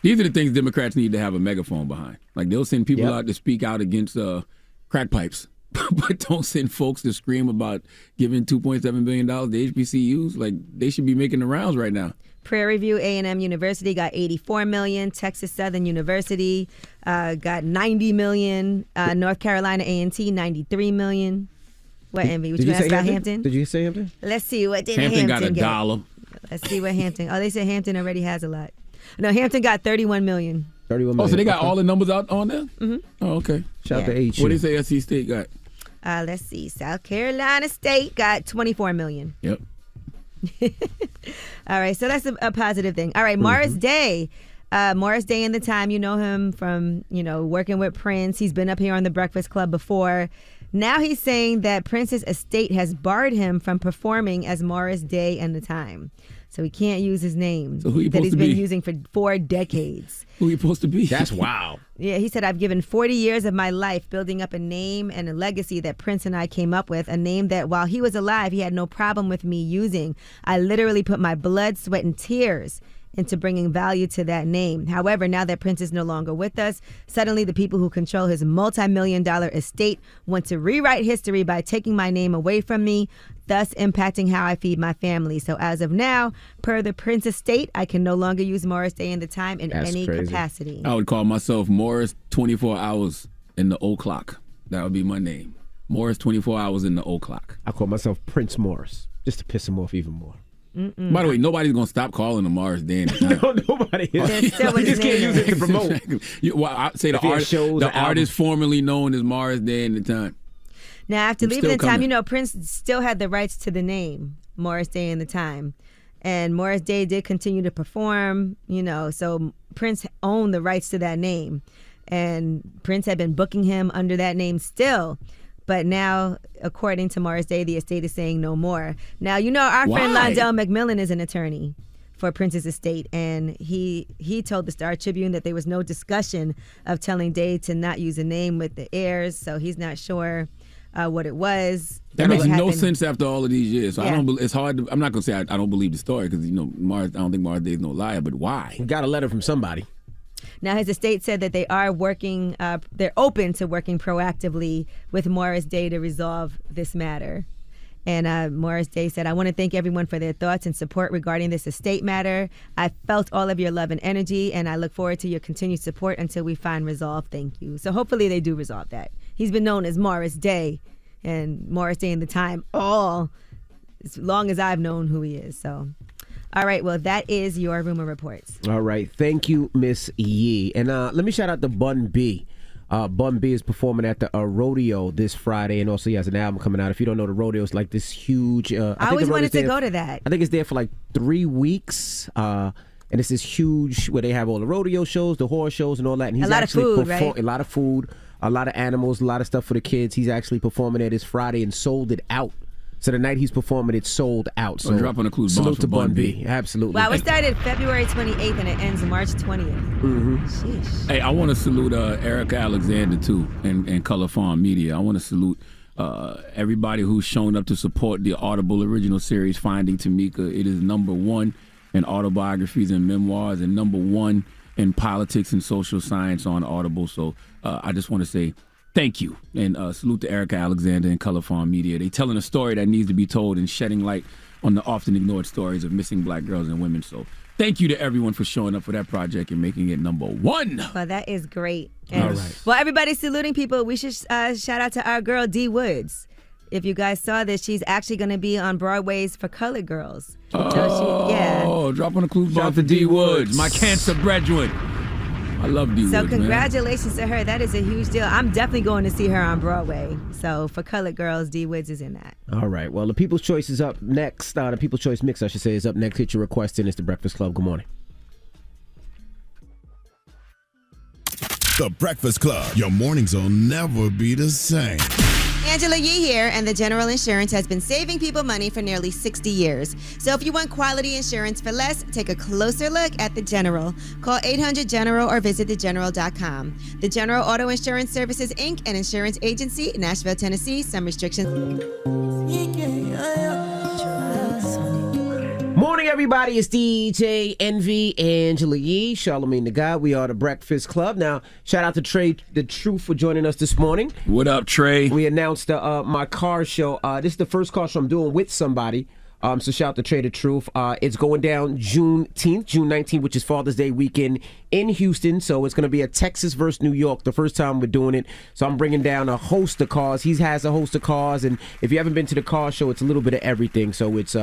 Speaker 3: these are the things Democrats need to have a megaphone behind. Like, they'll send people out to speak out against crack pipes, but don't send folks to scream about giving $2.7 billion to HBCUs. Like, they should be making the rounds right now.
Speaker 2: Prairie View A&M University got $84 million. Texas Southern University got $90 million. North Carolina A&T, $93 million. What, Envy? What you ask about Hampton?
Speaker 1: Did you say Hampton?
Speaker 2: Let's see. What did
Speaker 3: Hampton got
Speaker 2: get?
Speaker 3: $1.
Speaker 2: Let's see what Hampton. Oh, they said Hampton already has a lot. No, Hampton got $31 million.
Speaker 1: $31 million.
Speaker 3: Oh, so they got all the numbers out on there?
Speaker 2: Mm-hmm.
Speaker 3: Oh, okay.
Speaker 1: Shout out to H.
Speaker 3: What did they say SC State got?
Speaker 2: Let's see. South Carolina State got $24 million.
Speaker 3: Yep.
Speaker 2: All right, so that's a positive thing. All right, Morris Day. Morris Day in the Time, you know him from, working with Prince. He's been up here on the Breakfast Club before. Now he's saying that Prince's estate has barred him from performing as Morris Day in the Time. So he can't use his name
Speaker 3: that
Speaker 2: he's been using for 4 decades.
Speaker 3: Who are you supposed to be?
Speaker 1: That's wow.
Speaker 2: Yeah, he said, I've given 40 years of my life building up a name and a legacy that Prince and I came up with, a name that while he was alive, he had no problem with me using. I literally put my blood, sweat, and tears into bringing value to that name. However, now that Prince is no longer with us, suddenly the people who control his multi-million-dollar estate want to rewrite history by taking my name away from me, thus impacting how I feed my family. So as of now, per the Prince estate, I can no longer use Morris Day in the Time in any capacity.
Speaker 3: I would call myself Morris 24 hours in the O-Clock. That would be my name. Morris 24 hours in the O-Clock.
Speaker 1: I call myself Prince Morris, just to piss him off even more.
Speaker 2: Mm-mm.
Speaker 3: By the way, nobody's going to stop calling him Morris Day in the Time.
Speaker 1: No, nobody is. You just can't use it to promote.
Speaker 3: I say the artist formerly known as Morris Day in the Time.
Speaker 2: Now, after leaving the Time, Prince still had the rights to the name, Morris Day in the Time. And Morris Day did continue to perform, so Prince owned the rights to that name. And Prince had been booking him under that name still. But now, according to Morris Day, the estate is saying no more. Now, our friend Londell McMillan is an attorney for Prince's estate, and he told the Star Tribune that there was no discussion of telling Day to not use a name with the heirs, so he's not sure what it was.
Speaker 3: That makes no sense after all of these years. So it's hard. I'm not gonna say I don't believe the story because Morris. I don't think Morris Day is no liar. But why?
Speaker 1: He got a letter from somebody.
Speaker 2: Now, his estate said that they are working, they're open to working proactively with Morris Day to resolve this matter. And Morris Day said, I want to thank everyone for their thoughts and support regarding this estate matter. I felt all of your love and energy, and I look forward to your continued support until we find resolve. Thank you. So hopefully they do resolve that. He's been known as Morris Day and Morris Day in the Time as long as I've known who he is. So. All right, well, that is your rumor reports.
Speaker 1: All right, thank you, Miss Yee. And let me shout out to Bun B. Bun B is performing at the rodeo this Friday, and also he has an album coming out. If you don't know, the rodeo is like this huge.
Speaker 2: I always wanted to go to that.
Speaker 1: I think it's there for like 3 weeks. And it's this huge where they have all the rodeo shows, the horror shows, and all that. And he's
Speaker 2: a lot
Speaker 1: actually
Speaker 2: of food, right?
Speaker 1: A lot of food, a lot of animals, a lot of stuff for the kids. He's actually performing there this Friday and sold it out. So the night he's performing, it's sold out. So
Speaker 3: drop on the clues.
Speaker 1: Salute to Bun B. Absolutely.
Speaker 2: Wow, it started February 28th and it ends March 20th.
Speaker 1: Mm-hmm.
Speaker 2: Sheesh.
Speaker 3: Hey, I want to salute Erica Alexander, too, and Color Farm Media. I want to salute everybody who's shown up to support the Audible original series, Finding Tamika. It is #1 in autobiographies and memoirs and #1 in politics and social science on Audible. So I just want to say thank you, and salute to Erica Alexander and Color Farm Media. They're telling a story that needs to be told and shedding light on the often ignored stories of missing black girls and women. So thank you to everyone for showing up for that project and making it #1.
Speaker 2: Well, that is great. And,
Speaker 1: all right.
Speaker 2: Well, everybody's saluting people. We should shout out to our girl, D. Woods. If you guys saw this, she's actually going to be on Broadway's For Colored Girls.
Speaker 3: Oh, drop on the clues bar for D. Woods, my cancer brethren. I love D. Woods,
Speaker 2: So congratulations to her. That is a huge deal. I'm definitely going to see her on Broadway. So For Colored Girls, D. Woods is in that.
Speaker 1: All right. Well, the People's Choice is up next. The People's Choice Mix, I should say, is up next. Hit your request in. It's The Breakfast Club. Good morning.
Speaker 5: The Breakfast Club. Your mornings will never be the same.
Speaker 2: Angela Yee here, and the General Insurance has been saving people money for nearly 60 years. So if you want quality insurance for less, take a closer look at the General. Call 800-GENERAL or visit thegeneral.com. The General Auto Insurance Services, Inc., an insurance agency, Nashville, Tennessee. Some restrictions.
Speaker 1: Morning, everybody. It's DJ Envy, Angela Yee, Charlamagne the God. We are the Breakfast Club. Now, shout out to Trey the Truth for joining us this morning.
Speaker 3: What up, Trey?
Speaker 1: We announced my car show. This is the first car show I'm doing with somebody. So shout out to Trey the Truth. It's going down June 19th, which is Father's Day weekend in Houston. So it's going to be a Texas versus New York, the first time we're doing it. So I'm bringing down a host of cars. He has a host of cars. And if you haven't been to the car show, it's a little bit of everything. So it's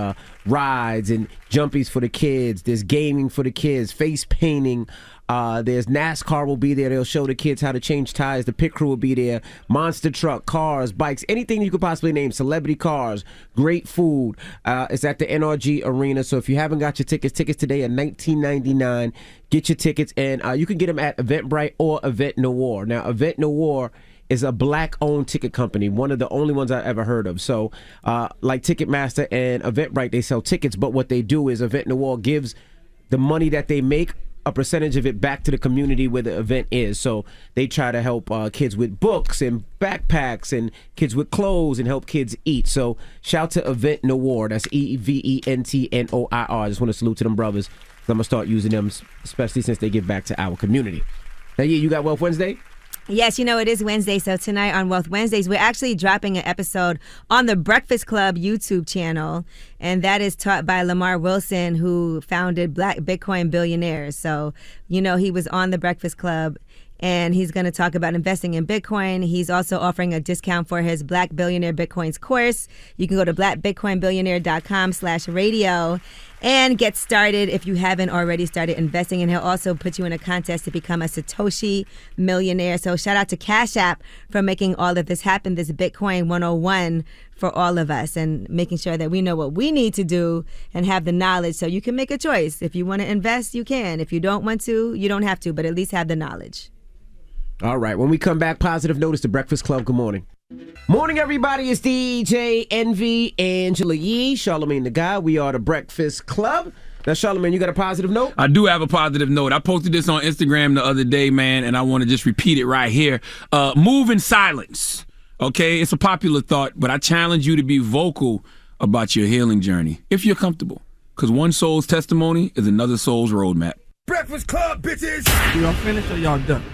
Speaker 1: rides and jumpies for the kids. There's gaming for the kids, face painting. There's NASCAR will be there. They'll show the kids how to change tires. The pit crew will be there. Monster truck, cars, bikes, anything you could possibly name. Celebrity cars, great food. It's at the NRG Arena. So if you haven't got your tickets today at $19.99. Get your tickets, and you can get them at Eventbrite or Event Noir. Now, Event Noir is a black-owned ticket company, one of the only ones I've ever heard of. So, like Ticketmaster and Eventbrite, they sell tickets, but what they do is Event Noir gives the money that they make, a percentage of it, back to the community where the event is. So they try to help kids with books and backpacks and kids with clothes and help kids eat. So shout to Event Noir. That's EVENTNOIR. I just want to salute to them brothers. I'm going to start using them, especially since they give back to our community. Now, you got Wealth Wednesday?
Speaker 2: Yes, you know, it is Wednesday, so tonight on Wealth Wednesdays, we're actually dropping an episode on the Breakfast Club YouTube channel, and that is taught by Lamar Wilson, who founded Black Bitcoin Billionaires. So, you know, he was on the Breakfast Club, and he's going to talk about investing in Bitcoin. He's also offering a discount for his Black Billionaire Bitcoins course. You can go to blackbitcoinbillionaire.com/radio and get started if you haven't already started investing. And he'll also put you in a contest to become a Satoshi millionaire. So shout out to Cash App for making all of this happen, this Bitcoin 101 for all of us, and making sure that we know what we need to do and have the knowledge so you can make a choice. If you want to invest, you can. If you don't want to, you don't have to, but at least have the knowledge.
Speaker 1: All right. When we come back, positive notice, The Breakfast Club. Good morning. Morning, everybody. It's DJ Envy, Angela Yee, Charlamagne the God. We are the Breakfast Club. Now, Charlamagne, you got a positive note?
Speaker 3: I do have a positive note. I posted this on Instagram the other day, man, and I want to just repeat it right here. Move in silence. Okay? It's a popular thought, but I challenge you to be vocal about your healing journey, if you're comfortable. Because one soul's testimony is another soul's roadmap.
Speaker 8: Breakfast Club, bitches!
Speaker 6: Y'all finished or y'all done?